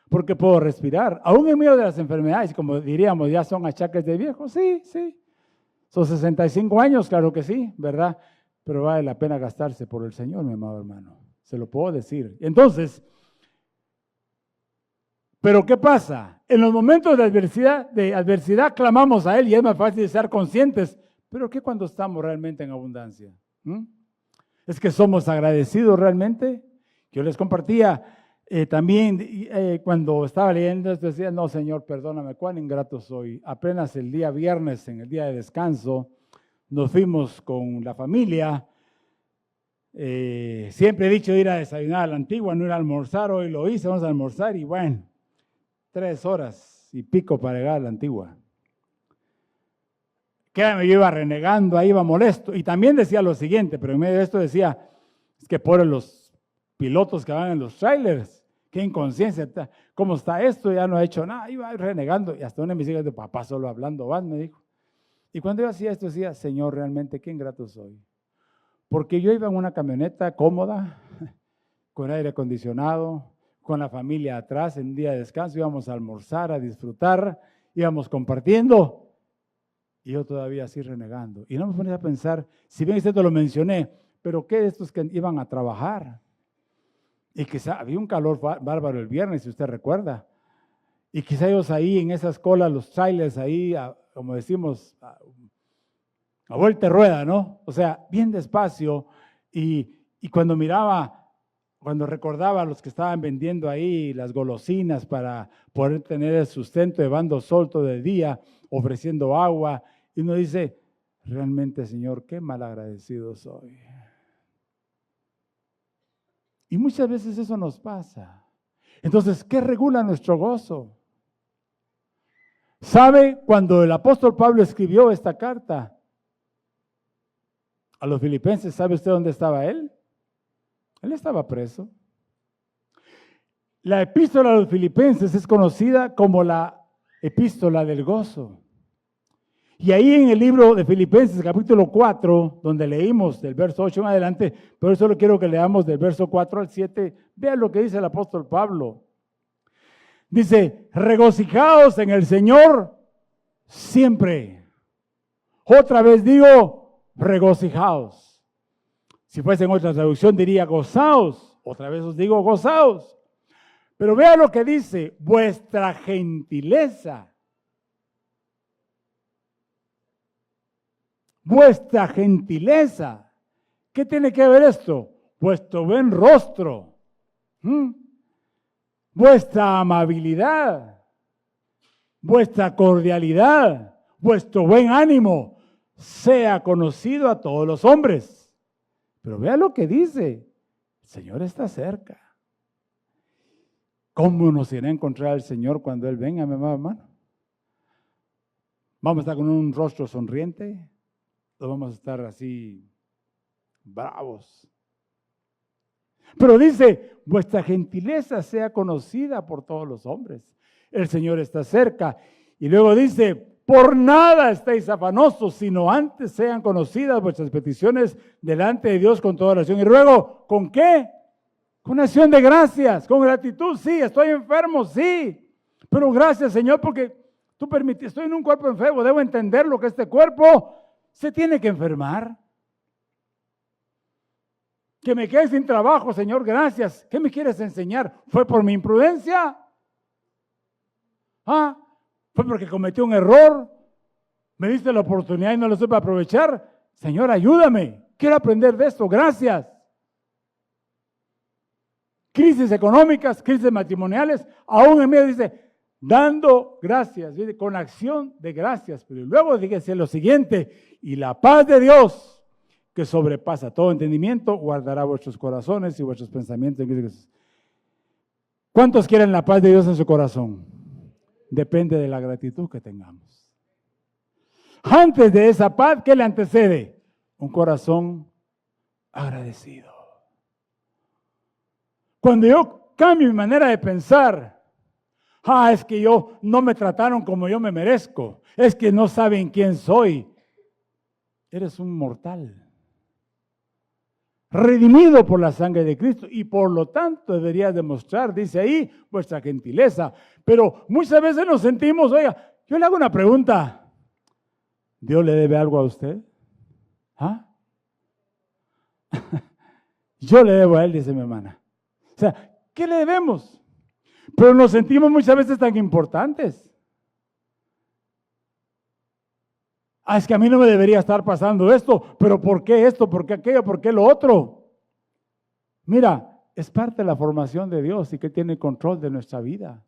Porque puedo respirar, aún en medio de las enfermedades, como diríamos, ya son achaques de viejo, sí. Son 65 años, claro que sí, ¿verdad? Pero vale la pena gastarse por el Señor, mi amado hermano. Se lo puedo decir. Entonces, ¿pero qué pasa? En los momentos de adversidad clamamos a Él y es más fácil ser conscientes. ¿Pero qué cuando estamos realmente en abundancia? ¿Es que somos agradecidos realmente? Yo les compartía también cuando estaba leyendo esto, decía, no, Señor, perdóname, cuán ingrato soy. Apenas el día viernes, en el día de descanso, nos fuimos con la familia. Siempre he dicho ir a desayunar a la Antigua, no ir a almorzar. Hoy lo hice, vamos a almorzar y bueno, 3 horas y pico para llegar a la Antigua. Créame, yo iba renegando, ahí iba molesto. Y también decía lo siguiente, pero en medio de esto decía, es que por los pilotos que van en los trailers, qué inconsciencia, ¿cómo está esto? Ya no ha hecho nada, iba renegando. Y hasta una de mis hijas de papá solo hablando vas, me dijo. Y cuando yo hacía esto, decía, Señor, realmente qué ingrato soy. Porque yo iba en una camioneta cómoda, con aire acondicionado, con la familia atrás, en un día de descanso, íbamos a almorzar, a disfrutar, íbamos compartiendo, y yo todavía así renegando. Y no me ponía a pensar, si bien esto lo mencioné, pero ¿qué de estos que iban a trabajar? Y quizá había un calor bárbaro el viernes, si usted recuerda. Y quizá ellos ahí en esas colas, los trailers ahí, como decimos, a vuelta de rueda, ¿no? O sea, bien despacio. Y cuando miraba, cuando recordaba a los que estaban vendiendo ahí las golosinas para poder tener el sustento, llevando sol todo el día, ofreciendo agua, y uno dice, realmente, Señor, qué mal agradecido soy. Y muchas veces eso nos pasa. Entonces, ¿qué regula nuestro gozo? ¿Sabe? Cuando el apóstol Pablo escribió esta carta a los filipenses, ¿sabe usted dónde estaba él? Él estaba preso. La epístola a los filipenses es conocida como la epístola del gozo. Y ahí en el libro de Filipenses, capítulo 4, donde leímos del verso 8 en adelante, pero solo quiero que leamos del verso 4 al 7, vean lo que dice el apóstol Pablo. Dice, regocijaos en el Señor siempre. Otra vez digo, regocijaos. Si fuese en otra traducción diría gozaos. Otra vez os digo gozaos. Pero vean lo que dice, vuestra gentileza. Vuestra gentileza. ¿Qué tiene que ver esto? Vuestro buen rostro. Vuestra amabilidad. Vuestra cordialidad. Vuestro buen ánimo. Sea conocido a todos los hombres. Pero vea lo que dice. El Señor está cerca. ¿Cómo nos irá a encontrar el Señor cuando Él venga, mi amado hermano? ¿Vamos a estar con un rostro sonriente? ¿O vamos a estar así bravos? Pero dice, vuestra gentileza sea conocida por todos los hombres. El Señor está cerca. Y luego dice, por nada estéis afanosos, sino antes sean conocidas vuestras peticiones delante de Dios con toda oración y ruego. ¿Con qué? Con acción de gracias, con gratitud. Sí, estoy enfermo, sí. Pero gracias, Señor, porque tú permitiste, estoy en un cuerpo enfermo, debo entender lo que este cuerpo se tiene que enfermar. Que me quede sin trabajo, Señor, gracias. ¿Qué me quieres enseñar? ¿Fue por mi imprudencia? ¿Ah? ¿Fue porque cometí un error? ¿Me diste la oportunidad y no lo supe aprovechar? Señor, ayúdame. Quiero aprender de esto. Gracias. Crisis económicas, crisis matrimoniales. Aún en medio dice, dando gracias, ¿sí? Con acción de gracias. Pero luego dígase lo siguiente, y la paz de Dios, que sobrepasa todo entendimiento, guardará vuestros corazones y vuestros pensamientos. ¿Cuántos quieren la paz de Dios en su corazón? Depende de la gratitud que tengamos. Antes de esa paz, ¿qué le antecede? Un corazón agradecido. Cuando yo cambio mi manera de pensar, es que yo no me trataron como yo me merezco, es que no saben quién soy. Eres un mortal, redimido por la sangre de Cristo y por lo tanto deberías demostrar, dice ahí, vuestra gentileza. Pero muchas veces nos sentimos, oiga, yo le hago una pregunta, ¿Dios le debe algo a usted? ¿Ah? Yo le debo a él, dice mi hermana. O sea, ¿qué le debemos? Pero nos sentimos muchas veces tan importantes. Es que a mí no me debería estar pasando esto, pero ¿por qué esto? ¿Por qué aquello? ¿Por qué lo otro? Mira, es parte de la formación de Dios y que tiene control de nuestra vida.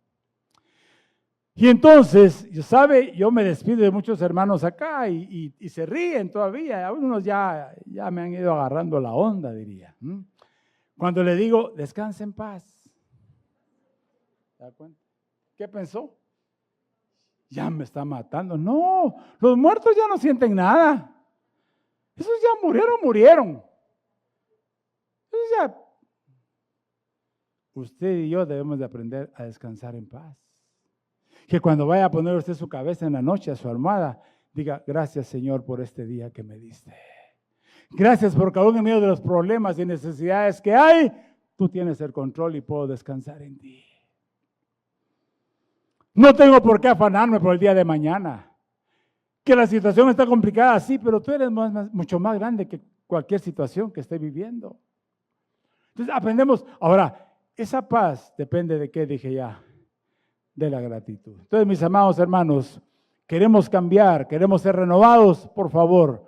Y entonces, ¿sabe? Yo me despido de muchos hermanos acá y se ríen todavía. Algunos ya me han ido agarrando la onda, diría. Cuando le digo, descanse en paz. ¿Se da cuenta? ¿Qué pensó? Ya me está matando. No, los muertos ya no sienten nada. Esos ya murieron. Esos ya. Usted y yo debemos de aprender a descansar en paz. Que cuando vaya a poner usted su cabeza en la noche a su almohada, diga, gracias Señor por este día que me diste. Gracias porque aún en medio de los problemas y necesidades que hay, tú tienes el control y puedo descansar en ti. No tengo por qué afanarme por el día de mañana. Que la situación está complicada, sí, pero tú eres mucho más grande que cualquier situación que esté viviendo. Entonces aprendemos. Ahora, esa paz depende de qué, dije ya, de la gratitud. Entonces, mis amados hermanos, queremos cambiar, queremos ser renovados, por favor.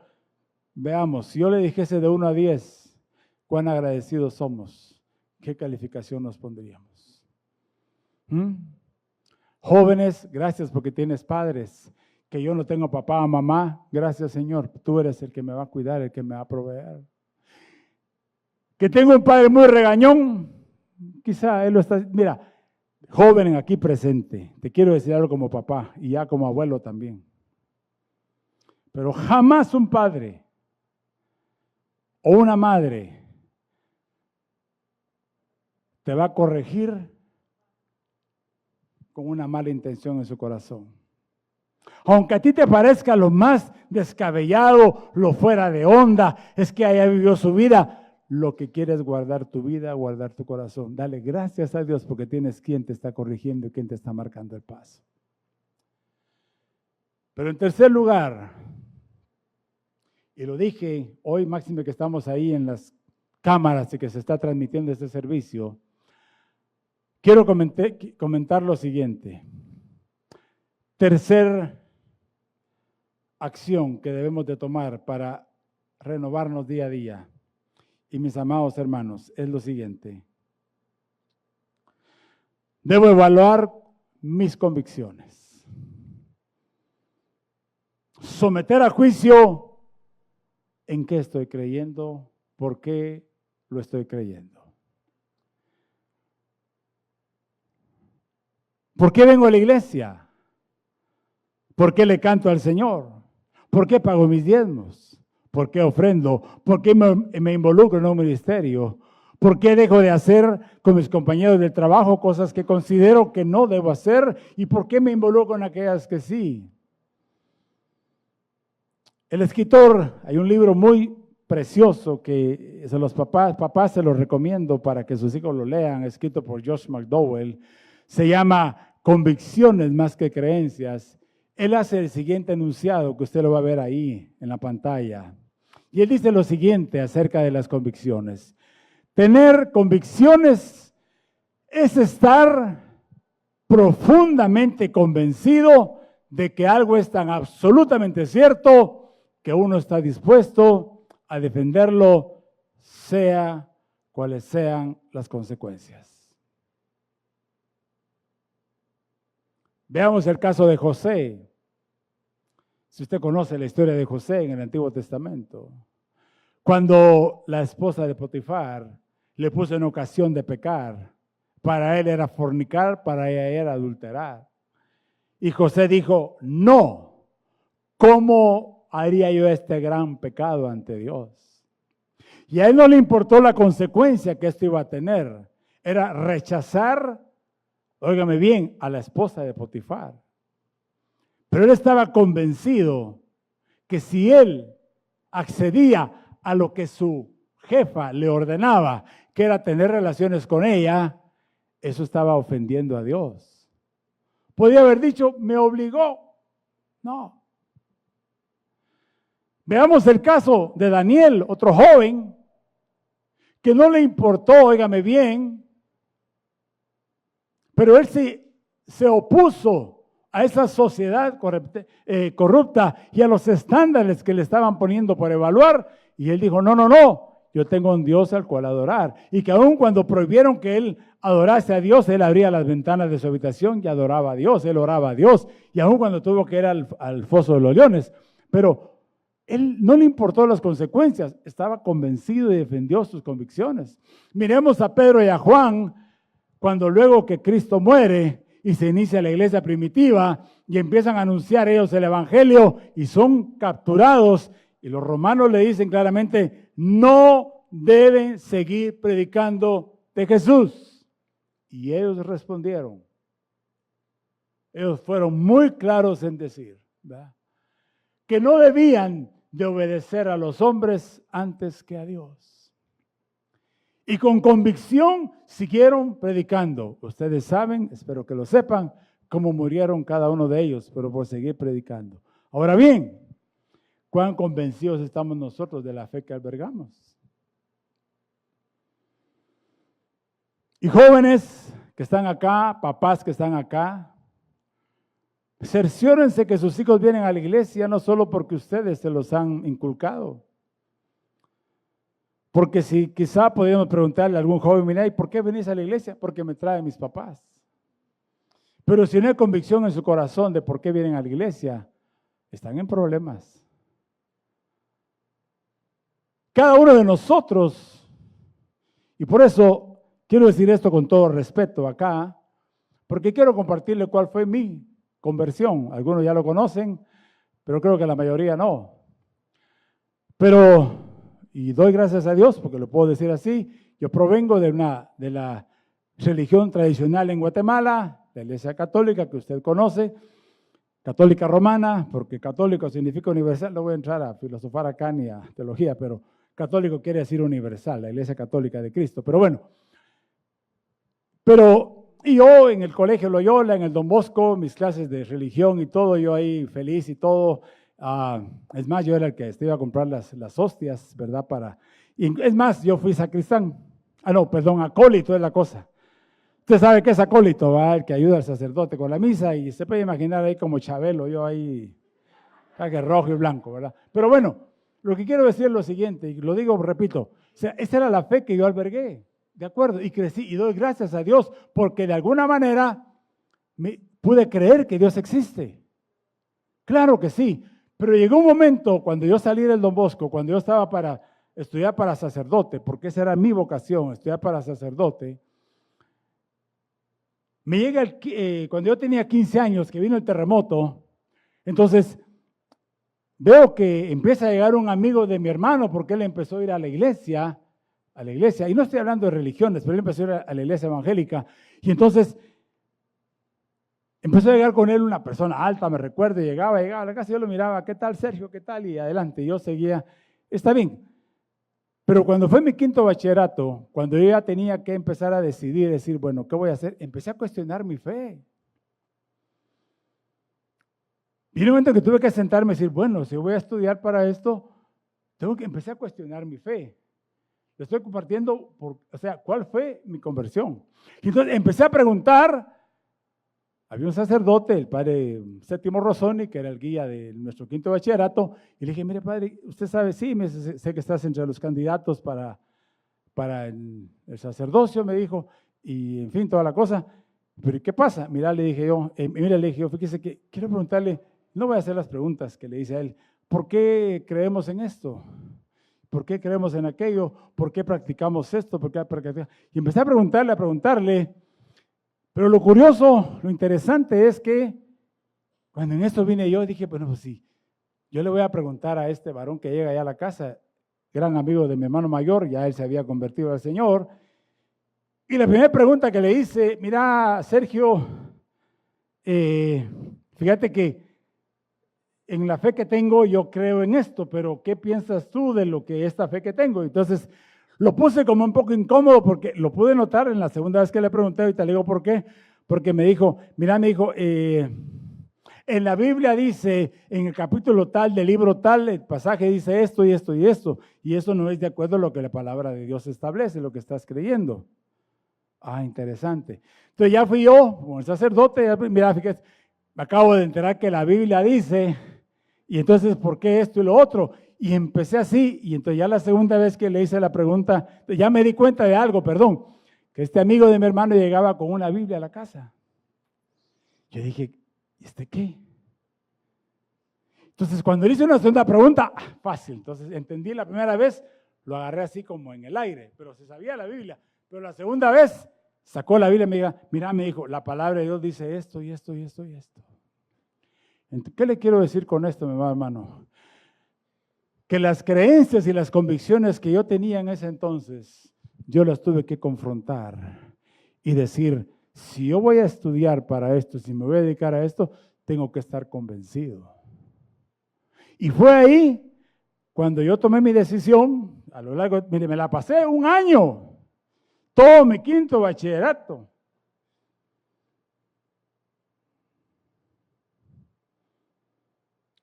Veamos, si yo le dijese de 1 a 10, cuán agradecidos somos, ¿qué calificación nos pondríamos? Jóvenes, gracias porque tienes padres. Que yo no tengo papá o mamá, gracias Señor, tú eres el que me va a cuidar, el que me va a proveer. Que tengo un padre muy regañón, quizá él lo está, mira, joven aquí presente, te quiero decir algo como papá y ya como abuelo también. Pero jamás un padre o una madre te va a corregir con una mala intención en su corazón. Aunque a ti te parezca lo más descabellado, lo fuera de onda, es que haya vivido su vida, lo que quieres es guardar tu vida, guardar tu corazón. Dale gracias a Dios porque tienes quien te está corrigiendo y quien te está marcando el paso. Pero en tercer lugar, y lo dije hoy, máximo que estamos ahí en las cámaras y que se está transmitiendo este servicio, quiero comentar lo siguiente. Tercer acción que debemos de tomar para renovarnos día a día. Y mis amados hermanos, es lo siguiente. Debo evaluar mis convicciones. Someter a juicio en qué estoy creyendo, por qué lo estoy creyendo. ¿Por qué vengo a la iglesia? ¿Por qué le canto al Señor? ¿Por qué pago mis diezmos? ¿Por qué ofrendo? ¿Por qué me involucro en un ministerio? ¿Por qué dejo de hacer con mis compañeros de trabajo cosas que considero que no debo hacer? ¿Y por qué me involucro en aquellas que sí? El escritor, hay un libro muy precioso que los papás se los recomiendo para que sus hijos lo lean, escrito por Josh McDowell, se llama Convicciones más que creencias. Él hace el siguiente enunciado que usted lo va a ver ahí en la pantalla. Y él dice lo siguiente acerca de las convicciones. Tener convicciones es estar profundamente convencido de que algo es tan absolutamente cierto que uno está dispuesto a defenderlo, sea cuales sean las consecuencias. Veamos el caso de José. Si usted conoce la historia de José en el Antiguo Testamento, cuando la esposa de Potifar le puso en ocasión de pecar, para él era fornicar, para ella era adulterar. Y José dijo, no, ¿cómo haría yo este gran pecado ante Dios? Y a él no le importó la consecuencia que esto iba a tener. Era rechazar, óigame bien, a la esposa de Potifar. Pero él estaba convencido que si él accedía a lo que su jefa le ordenaba, que era tener relaciones con ella, eso estaba ofendiendo a Dios. Podía haber dicho, me obligó. No. Veamos el caso de Daniel, otro joven, que no le importó, óigame bien, pero él se opuso a esa sociedad corrupta y a los estándares que le estaban poniendo por evaluar. Y él dijo, no, yo tengo un Dios al cual adorar. Y que aun cuando prohibieron que él adorase a Dios, él abría las ventanas de su habitación y adoraba a Dios, él oraba a Dios. Y aun cuando tuvo que ir al foso de los leones. Pero él no le importó las consecuencias, estaba convencido y defendió sus convicciones. Miremos a Pedro y a Juan, cuando luego que Cristo muere y se inicia la iglesia primitiva y empiezan a anunciar ellos el evangelio y son capturados y los romanos le dicen claramente, no deben seguir predicando de Jesús. Y ellos respondieron, ellos fueron muy claros en decir, ¿verdad?, que no debían de obedecer a los hombres antes que a Dios. Y con convicción siguieron predicando. Ustedes saben, espero que lo sepan, cómo murieron cada uno de ellos, pero por seguir predicando. Ahora bien, ¿cuán convencidos estamos nosotros de la fe que albergamos? Y jóvenes que están acá, papás que están acá, cerciórense que sus hijos vienen a la iglesia no solo porque ustedes se los han inculcado. Porque si quizá podríamos preguntarle a algún joven, mira, ¿y por qué venís a la iglesia? Porque me traen mis papás. Pero si no hay convicción en su corazón de por qué vienen a la iglesia, están en problemas. Cada uno de nosotros, y por eso quiero decir esto con todo respeto acá, porque quiero compartirle cuál fue mi conversión. Algunos ya lo conocen, pero creo que la mayoría no. Pero y doy gracias a Dios, porque lo puedo decir así, yo provengo de la religión tradicional en Guatemala, la Iglesia Católica que usted conoce, católica romana, porque católico significa universal, no voy a entrar a filosofar acá ni a teología, pero católico quiere decir universal, la Iglesia Católica de Cristo, pero bueno. Y yo en el colegio Loyola, en el Don Bosco, mis clases de religión y todo, yo ahí feliz y todo. Es más, yo era el que iba a comprar las hostias, ¿verdad? Y es más, yo fui sacristán. Acólito es la cosa. Usted sabe qué es acólito, ¿va? El que ayuda al sacerdote con la misa y se puede imaginar ahí como Chabelo, yo ahí, traje rojo y blanco, ¿verdad? Pero bueno, lo que quiero decir es lo siguiente, y lo digo, repito, o sea, esa era la fe que yo albergué, ¿de acuerdo? Y crecí y doy gracias a Dios porque de alguna manera pude creer que Dios existe. Claro que sí. Pero llegó un momento cuando yo salí del Don Bosco, cuando yo estaba para estudiar para sacerdote, porque esa era mi vocación, estudiar para sacerdote. Me llega cuando yo tenía 15 años, que vino el terremoto, entonces veo que empieza a llegar un amigo de mi hermano, porque él empezó a ir a la iglesia, y no estoy hablando de religiones, pero él empezó a ir a la iglesia evangélica, y entonces Empezó a llegar con él una persona alta, me recuerdo, llegaba a la casa, yo lo miraba, ¿qué tal Sergio? ¿Qué tal? Y adelante, yo seguía, está bien. Pero cuando fue mi quinto bachillerato, cuando yo ya tenía que empezar a decidir, decir, bueno, ¿qué voy a hacer? Empecé a cuestionar mi fe. Y en un momento que tuve que sentarme y decir, bueno, si voy a estudiar para esto, empecé a cuestionar mi fe. Lo estoy compartiendo, ¿cuál fue mi conversión? Y entonces empecé a preguntar. Había un sacerdote, el padre Séptimo Rosoni, que era el guía de nuestro quinto bachillerato, y le dije, mire padre, usted sabe, sí, sé que estás entre los candidatos para el sacerdocio, me dijo, y en fin, toda la cosa, pero ¿qué pasa? Mira, le dije yo, fíjese que quiero preguntarle, no voy a hacer las preguntas que le hice a él, ¿por qué creemos en esto? ¿Por qué creemos en aquello? ¿Por qué practicamos esto? Y empecé a preguntarle, pero lo curioso, lo interesante es que cuando en esto vine yo, dije, bueno, pues sí, yo le voy a preguntar a este varón que llega allá a la casa, gran amigo de mi hermano mayor, ya él se había convertido al Señor, y la primera pregunta que le hice, mira, Sergio, fíjate que en la fe que tengo yo creo en esto, pero ¿qué piensas tú de lo que esta fe que tengo? Entonces, lo puse como un poco incómodo porque lo pude notar en la segunda vez que le pregunté, ahorita le digo por qué, porque me dijo, en la Biblia dice, en el capítulo tal del libro tal, el pasaje dice esto y esto y esto, y eso no es de acuerdo a lo que la palabra de Dios establece, lo que estás creyendo. Ah, interesante. Entonces ya fui yo, como el sacerdote, mira, fíjate, me acabo de enterar que la Biblia dice, y entonces, ¿por qué esto y lo otro? Y empecé así, y entonces ya la segunda vez que le hice la pregunta, ya me di cuenta de algo, que este amigo de mi hermano llegaba con una Biblia a la casa. Yo dije, ¿este qué? Entonces, cuando le hice una segunda pregunta, fácil, entonces entendí la primera vez, lo agarré así como en el aire, pero se sabía la Biblia. Pero la segunda vez, sacó la Biblia y me dijo, la palabra de Dios dice esto y esto y esto y esto. ¿Qué le quiero decir con esto, mi hermano? Que las creencias y las convicciones que yo tenía en ese entonces, yo las tuve que confrontar y decir, si yo voy a estudiar para esto, si me voy a dedicar a esto, tengo que estar convencido. Y fue ahí cuando yo tomé mi decisión, a lo largo, mire, me la pasé un año, todo mi quinto bachillerato.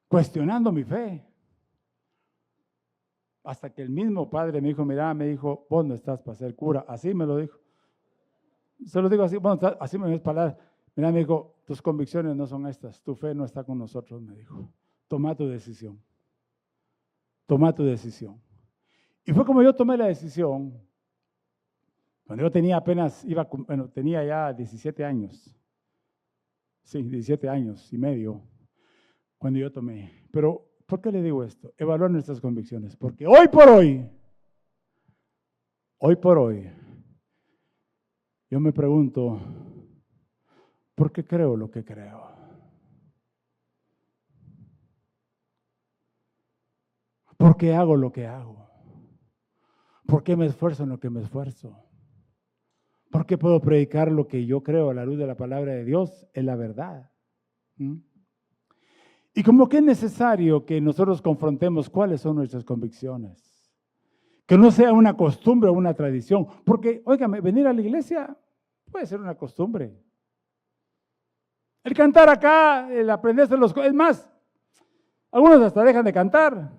Cuestionando mi fe. Hasta que el mismo padre me dijo, vos no estás para ser cura. Así me lo dijo. Se lo digo así, bueno, así me dio palabras. Mira, me dijo, tus convicciones no son estas, tu fe no está con nosotros, me dijo. Toma tu decisión. Toma tu decisión. Y fue como yo tomé la decisión, cuando yo tenía tenía ya 17 años. Sí, 17 años y medio, cuando yo tomé. Pero, ¿por qué le digo esto? Evaluar nuestras convicciones. Porque hoy por hoy, yo me pregunto, ¿por qué creo lo que creo? ¿Por qué hago lo que hago? ¿Por qué me esfuerzo en lo que me esfuerzo? ¿Por qué puedo predicar lo que yo creo a la luz de la palabra de Dios? Es la verdad. Y como que es necesario que nosotros confrontemos cuáles son nuestras convicciones. Que no sea una costumbre o una tradición. Porque, óigame, venir a la iglesia puede ser una costumbre. El cantar acá, el aprenderse los... Es más, algunos hasta dejan de cantar.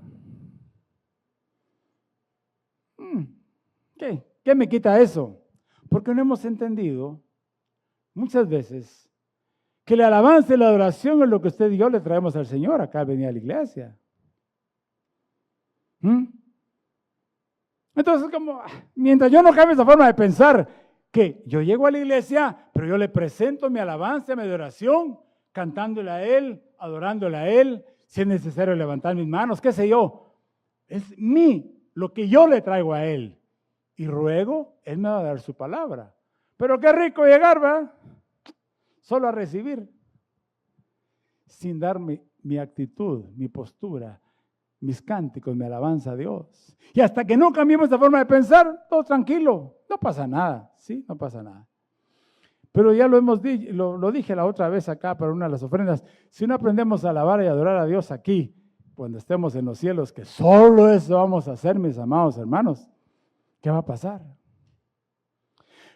¿Qué me quita eso? Porque no hemos entendido muchas veces que la alabanza y la adoración es lo que usted y yo le traemos al Señor acá al venir a la iglesia. Entonces, como mientras yo no cambie esa forma de pensar, que yo llego a la iglesia, pero yo le presento mi alabanza, mi adoración, cantándole a Él, adorándole a Él, si es necesario levantar mis manos, qué sé yo. Es lo que yo le traigo a Él. Y ruego, Él me va a dar su palabra. Pero qué rico llegar, ¿va? Solo a recibir, sin darme mi actitud, mi postura, mis cánticos, mi alabanza a Dios. Y hasta que no cambiemos esta forma de pensar, todo tranquilo, no pasa nada, ¿sí? No pasa nada. Pero ya lo hemos dicho, lo dije la otra vez acá para una de las ofrendas. Si no aprendemos a alabar y adorar a Dios aquí, cuando estemos en los cielos, que solo eso vamos a hacer, mis amados hermanos, ¿qué va a pasar?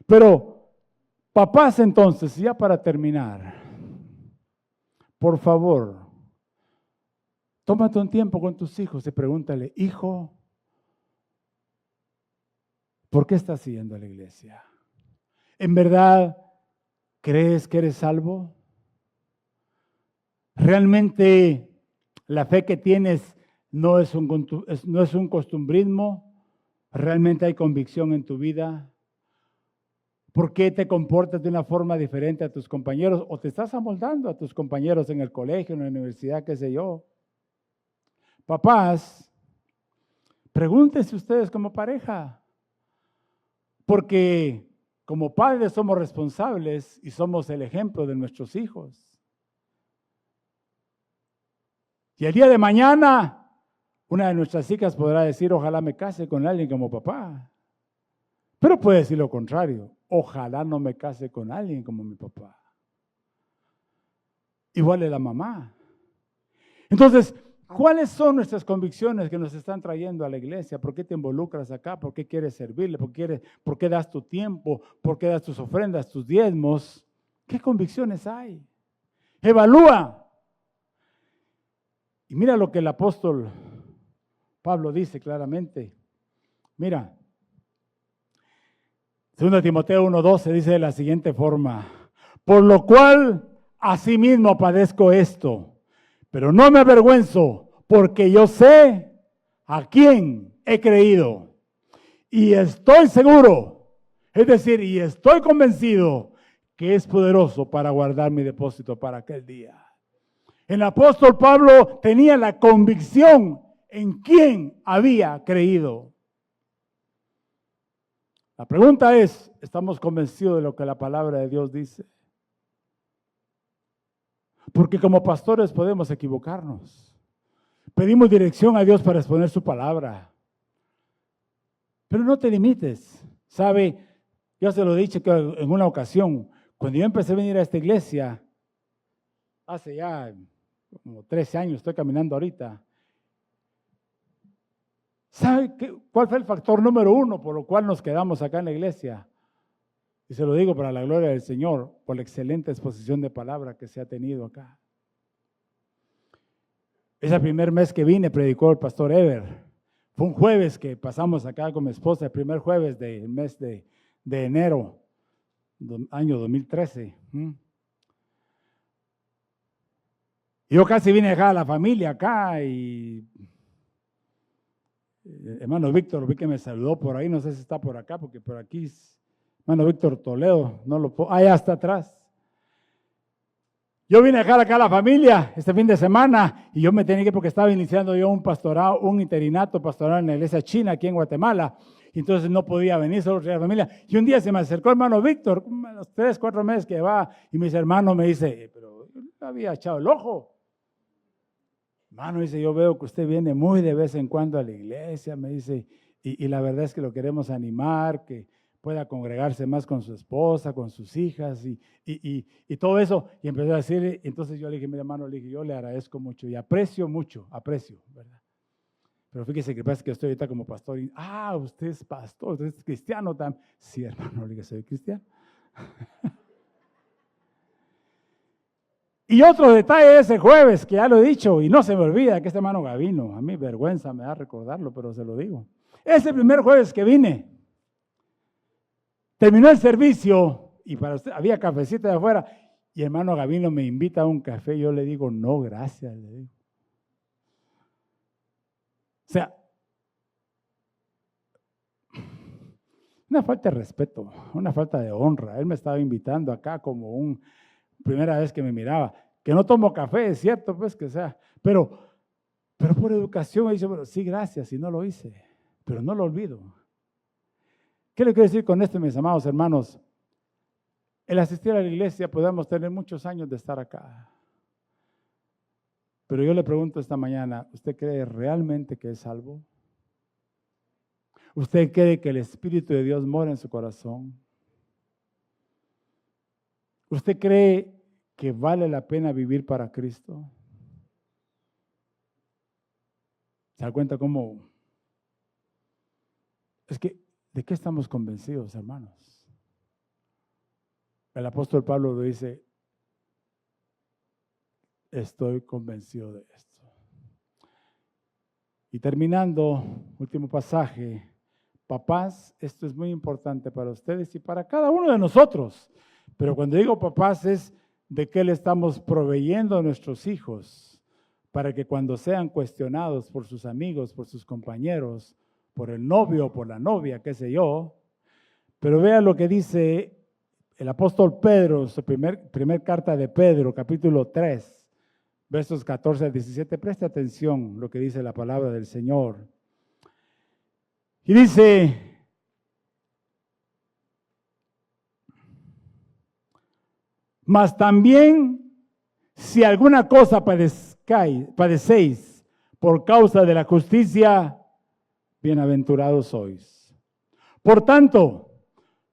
Pero, papás, entonces, ya para terminar, por favor, tómate un tiempo con tus hijos y pregúntale, hijo, ¿por qué estás siguiendo a la iglesia? ¿En verdad crees que eres salvo? ¿Realmente la fe que tienes no es un costumbrismo? ¿Realmente hay convicción en tu vida? ¿Por qué te comportas de una forma diferente a tus compañeros? ¿O te estás amoldando a tus compañeros en el colegio, en la universidad, qué sé yo? Papás, pregúntense ustedes como pareja, porque como padres somos responsables y somos el ejemplo de nuestros hijos. Y el día de mañana, una de nuestras hijas podrá decir, ojalá me case con alguien como papá. Pero puede decir lo contrario, ojalá no me case con alguien como mi papá. Igual es la mamá. Entonces, ¿cuáles son nuestras convicciones que nos están trayendo a la iglesia? ¿Por qué te involucras acá? ¿Por qué quieres servirle? ¿Por qué das tu tiempo? ¿Por qué das tus ofrendas, tus diezmos? ¿Qué convicciones hay? Evalúa. Y mira lo que el apóstol Pablo dice claramente. Mira, 2 Timoteo 1:12 dice de la siguiente forma, por lo cual asimismo padezco esto, pero no me avergüenzo, porque yo sé a quién he creído y estoy seguro, es decir, y estoy convencido que es poderoso para guardar mi depósito para aquel día. El apóstol Pablo tenía la convicción en quién había creído. La pregunta es, ¿estamos convencidos de lo que la palabra de Dios dice? Porque como pastores podemos equivocarnos. Pedimos dirección a Dios para exponer su palabra. Pero no te limites. ¿Sabe? Yo se lo he dicho que en una ocasión, cuando yo empecé a venir a esta iglesia, hace ya como 13 años, estoy caminando ahorita. ¿Sabe cuál fue el factor número 1 por lo cual nos quedamos acá en la iglesia? Y se lo digo para la gloria del Señor, por la excelente exposición de palabra que se ha tenido acá. Ese primer mes que vine predicó el pastor Ever. Fue un jueves que pasamos acá con mi esposa, el primer jueves del mes de enero, año 2013. Yo casi vine a dejar a la familia acá y hermano Víctor, vi que me saludó por ahí, no sé si está por acá, porque por aquí hermano Víctor Toledo, no lo puedo, allá está atrás. Yo vine a dejar acá a la familia este fin de semana y yo me tenía que ir porque estaba iniciando yo un pastorado, un interinato pastoral en la iglesia china aquí en Guatemala. Y entonces no podía venir, solo traía la familia. Y un día se me acercó el hermano Víctor, unos 3, 4 meses que va, y mis hermanos me dice, pero yo le había echado el ojo. Hermano, dice, yo veo que usted viene muy de vez en cuando a la iglesia, me dice, y la verdad es que lo queremos animar, que pueda congregarse más con su esposa, con sus hijas y todo eso. Y empezó a decir, entonces yo le dije, mira hermano, le dije, yo le agradezco mucho y aprecio mucho, ¿verdad? Pero fíjese que pasa que estoy ahorita como pastor y, usted es pastor, usted es cristiano también. Sí, hermano, le dije, soy cristiano. Y otro detalle ese jueves, que ya lo he dicho, y no se me olvida que este hermano Gavino, a mí vergüenza me da recordarlo, pero se lo digo. Ese primer jueves que vine, terminó el servicio, y para usted había cafecito de afuera, y hermano Gavino me invita a un café, yo le digo, no, gracias, le digo. O sea, una falta de respeto, una falta de honra. Él me estaba invitando acá como primera vez que me miraba, que no tomo café, es cierto, pues que sea, pero por educación me dice, bueno, sí, gracias, y no lo hice, pero no lo olvido. ¿Qué le quiero decir con esto, mis amados hermanos? El asistir a la iglesia podemos tener muchos años de estar acá, pero yo le pregunto esta mañana, ¿usted cree realmente que es salvo? ¿Usted cree que el Espíritu de Dios mora en su corazón? ¿Usted cree que vale la pena vivir para Cristo? ¿Se da cuenta cómo? Es que, ¿de qué estamos convencidos, hermanos? El apóstol Pablo dice, estoy convencido de esto. Y terminando, último pasaje, papás, esto es muy importante para ustedes y para cada uno de nosotros. Pero cuando digo papás es de qué le estamos proveyendo a nuestros hijos para que cuando sean cuestionados por sus amigos, por sus compañeros, por el novio o por la novia, qué sé yo. Pero vea lo que dice el apóstol Pedro, su primer carta de Pedro, capítulo 3. Versos 14 al 17, preste atención lo que dice la palabra del Señor. Y dice, mas también si alguna cosa padecéis por causa de la justicia, bienaventurados sois. Por tanto,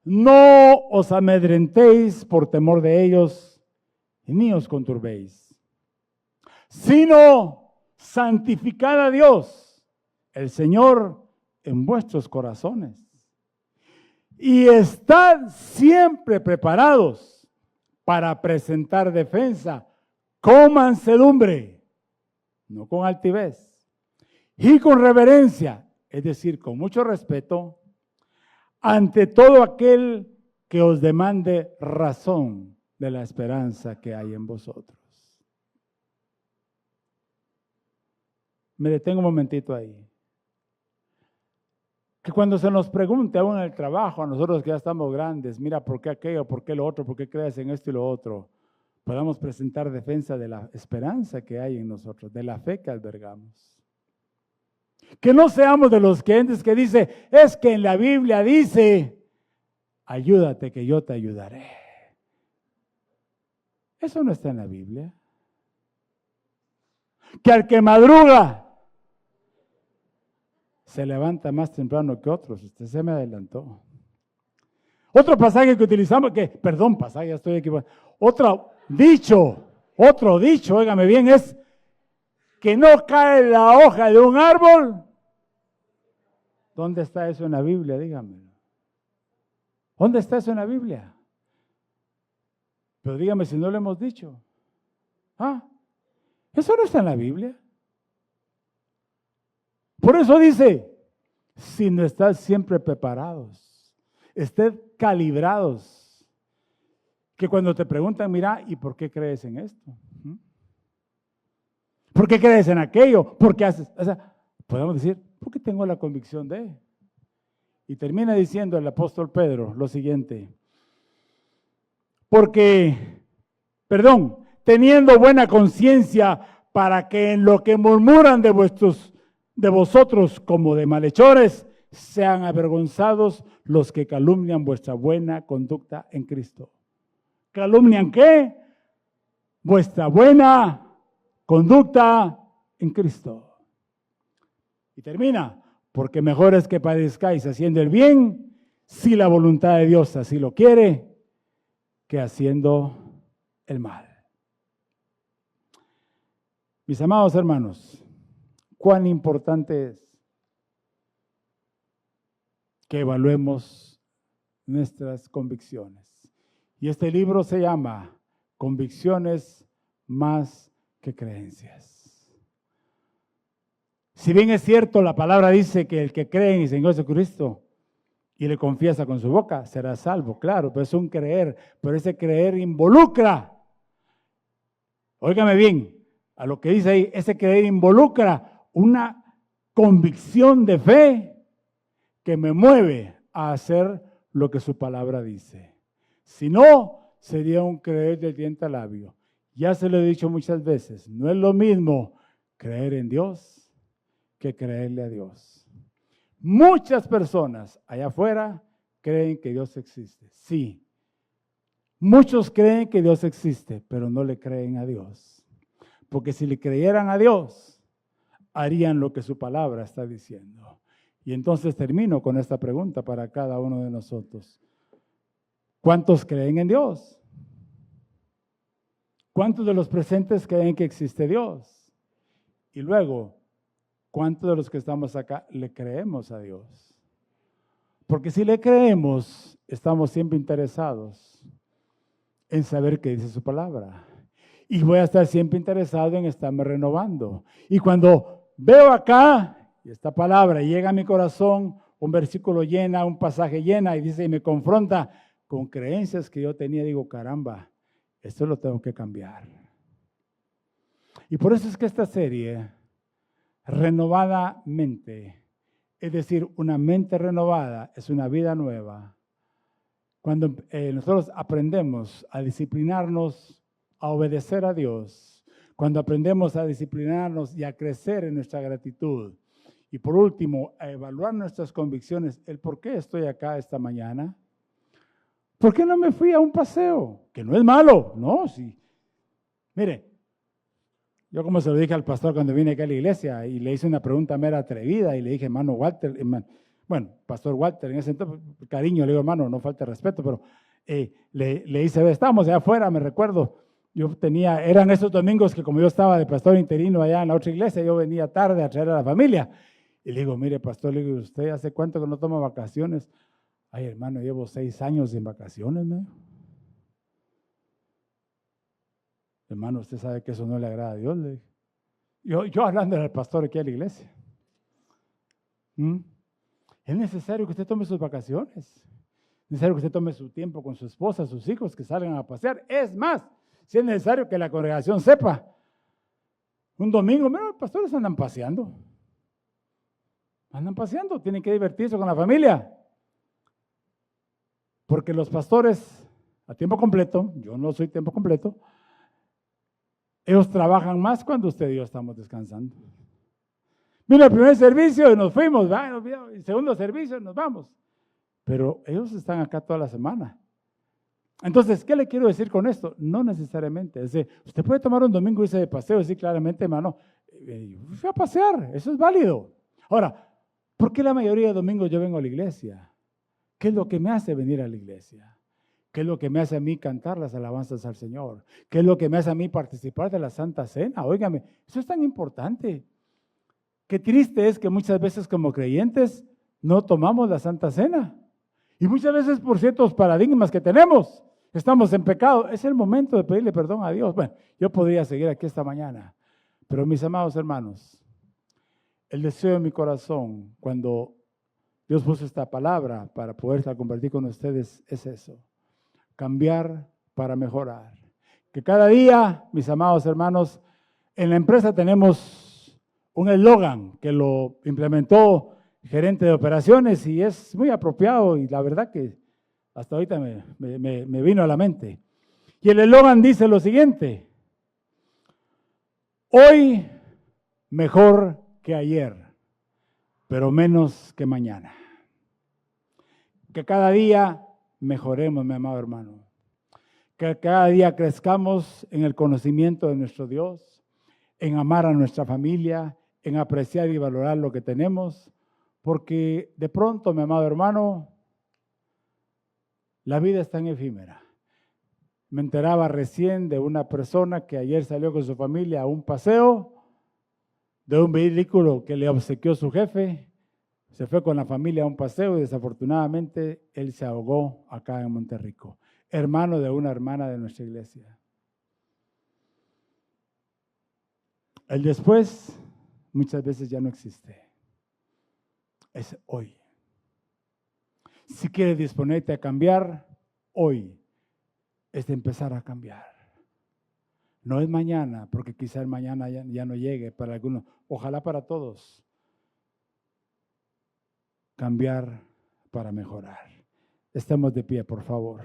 no os amedrentéis por temor de ellos, ni os conturbéis, sino santificad a Dios, el Señor, en vuestros corazones. Y estad siempre preparados para presentar defensa con mansedumbre, no con altivez, y con reverencia, es decir, con mucho respeto, ante todo aquel que os demande razón de la esperanza que hay en vosotros. Me detengo un momentito ahí. Que cuando se nos pregunte aún en el trabajo, a nosotros que ya estamos grandes, mira, ¿por qué aquello, por qué lo otro, por qué crees en esto y lo otro? Podamos presentar defensa de la esperanza que hay en nosotros, de la fe que albergamos. Que no seamos de los creyentes que dice, es que en la Biblia dice, ayúdate que yo te ayudaré. Eso no está en la Biblia. Que al que madruga se levanta más temprano que otros. Usted se me adelantó. Otro pasaje que utilizamos, pasaje, ya estoy equivocado. Otro dicho, óigame bien, es que no cae la hoja de un árbol. ¿Dónde está eso en la Biblia? Dígame. ¿Dónde está eso en la Biblia? Pero dígame si no lo hemos dicho. Eso no está en la Biblia. Por eso dice, si no están siempre preparados, estén calibrados, que cuando te preguntan, mira, ¿y por qué crees en esto? ¿Por qué crees en aquello? ¿Por qué haces? O sea, podemos decir, porque tengo la convicción de. Y termina diciendo el apóstol Pedro lo siguiente, teniendo buena conciencia para que en lo que murmuran de vosotros como de malhechores, sean avergonzados los que calumnian vuestra buena conducta en Cristo. ¿Calumnian qué? Vuestra buena conducta en Cristo. Y termina, porque mejor es que padezcáis haciendo el bien, si la voluntad de Dios así lo quiere, que haciendo el mal. Mis amados hermanos, cuán importante es que evaluemos nuestras convicciones. Y este libro se llama Convicciones más que creencias. Si bien es cierto, la palabra dice que el que cree en el Señor Jesucristo y le confiesa con su boca será salvo, claro, pero es un creer, pero ese creer involucra, óigame bien, a lo que dice ahí, ese creer involucra una convicción de fe que me mueve a hacer lo que su palabra dice. Si no, sería un creer del diente al labio. Ya se lo he dicho muchas veces, no es lo mismo creer en Dios que creerle a Dios. Muchas personas allá afuera creen que Dios existe. Sí, muchos creen que Dios existe, pero no le creen a Dios. Porque si le creyeran a Dios, harían lo que su palabra está diciendo. Y entonces termino con esta pregunta para cada uno de nosotros. ¿Cuántos creen en Dios? ¿cuántos de los presentes creen que existe Dios? Y luego, ¿cuántos de los que estamos acá le creemos a Dios? Porque si le creemos, estamos siempre interesados en saber qué dice su palabra. Y voy a estar siempre interesado en estarme renovando. Y cuando veo acá, esta palabra llega a mi corazón, un versículo llena, un pasaje llena, y dice, y me confronta con creencias que yo tenía, digo, caramba, esto lo tengo que cambiar. Y por eso es que esta serie, renovadamente, es decir, una mente renovada, es una vida nueva. Cuando nosotros aprendemos a disciplinarnos, a obedecer a Dios, cuando aprendemos a disciplinarnos y a crecer en nuestra gratitud, y por último, a evaluar nuestras convicciones, el por qué estoy acá esta mañana. ¿Por qué no me fui a un paseo? Que no es malo, ¿no? Sí. Mire, yo como se lo dije al pastor cuando vine acá a la iglesia y le hice una pregunta mera atrevida y le dije, hermano Walter, pastor Walter, en ese entonces, cariño, le digo, hermano, no falte respeto, pero le hice, estábamos allá afuera, me recuerdo, eran esos domingos que como yo estaba de pastor interino allá en la otra iglesia, yo venía tarde a traer a la familia. Y le digo, mire, pastor, le digo, ¿usted hace cuánto que no toma vacaciones? Ay, hermano, llevo 6 años sin vacaciones, ¿no? Hermano, usted sabe que eso no le agrada a Dios, le dije. Yo hablando al pastor aquí a la iglesia. Es necesario que usted tome sus vacaciones. Es necesario que usted tome su tiempo con su esposa, sus hijos, que salgan a pasear. Es más, si es necesario que la congregación sepa. Un domingo, mira, los pastores andan paseando. Andan paseando, tienen que divertirse con la familia. Porque los pastores a tiempo completo, yo no soy tiempo completo, ellos trabajan más cuando usted y yo estamos descansando. Vino el primer servicio y nos fuimos, el segundo servicio y nos vamos. Pero ellos están acá toda la semana. Entonces, ¿qué le quiero decir con esto? No necesariamente. Es decir, usted puede tomar un domingo y irse de paseo y decir claramente, hermano, fui a pasear, eso es válido. Ahora, ¿por qué la mayoría de domingos yo vengo a la iglesia? ¿Qué es lo que me hace venir a la iglesia? ¿Qué es lo que me hace a mí cantar las alabanzas al Señor? ¿Qué es lo que me hace a mí participar de la Santa Cena? Óigame, eso es tan importante. Qué triste es que muchas veces como creyentes no tomamos la Santa Cena. Y muchas veces por ciertos paradigmas que tenemos, estamos en pecado. Es el momento de pedirle perdón a Dios. Bueno, yo podría seguir aquí esta mañana, pero mis amados hermanos, el deseo de mi corazón cuando Dios puso esta palabra para poderla compartir con ustedes es eso. Cambiar para mejorar. Que cada día, mis amados hermanos, en la empresa tenemos un eslogan que lo implementó gerente de operaciones y es muy apropiado y la verdad que hasta ahorita me vino a la mente. Y el eslogan dice lo siguiente: hoy mejor que ayer, pero menos que mañana. Que cada día mejoremos, mi amado hermano. Que cada día crezcamos en el conocimiento de nuestro Dios, en amar a nuestra familia, en apreciar y valorar lo que tenemos, porque de pronto, mi amado hermano, la vida es tan efímera. Me enteraba recién de una persona que ayer salió con su familia a un paseo, de un vehículo que le obsequió su jefe. Se fue con la familia a un paseo y desafortunadamente él se ahogó acá en Monterrico, hermano de una hermana de nuestra iglesia. El después muchas veces ya no existe, es hoy. Si quieres disponerte a cambiar, hoy es de empezar a cambiar. No es mañana, porque quizá el mañana ya no llegue para algunos, ojalá para todos. Cambiar para mejorar. Estemos de pie, por favor.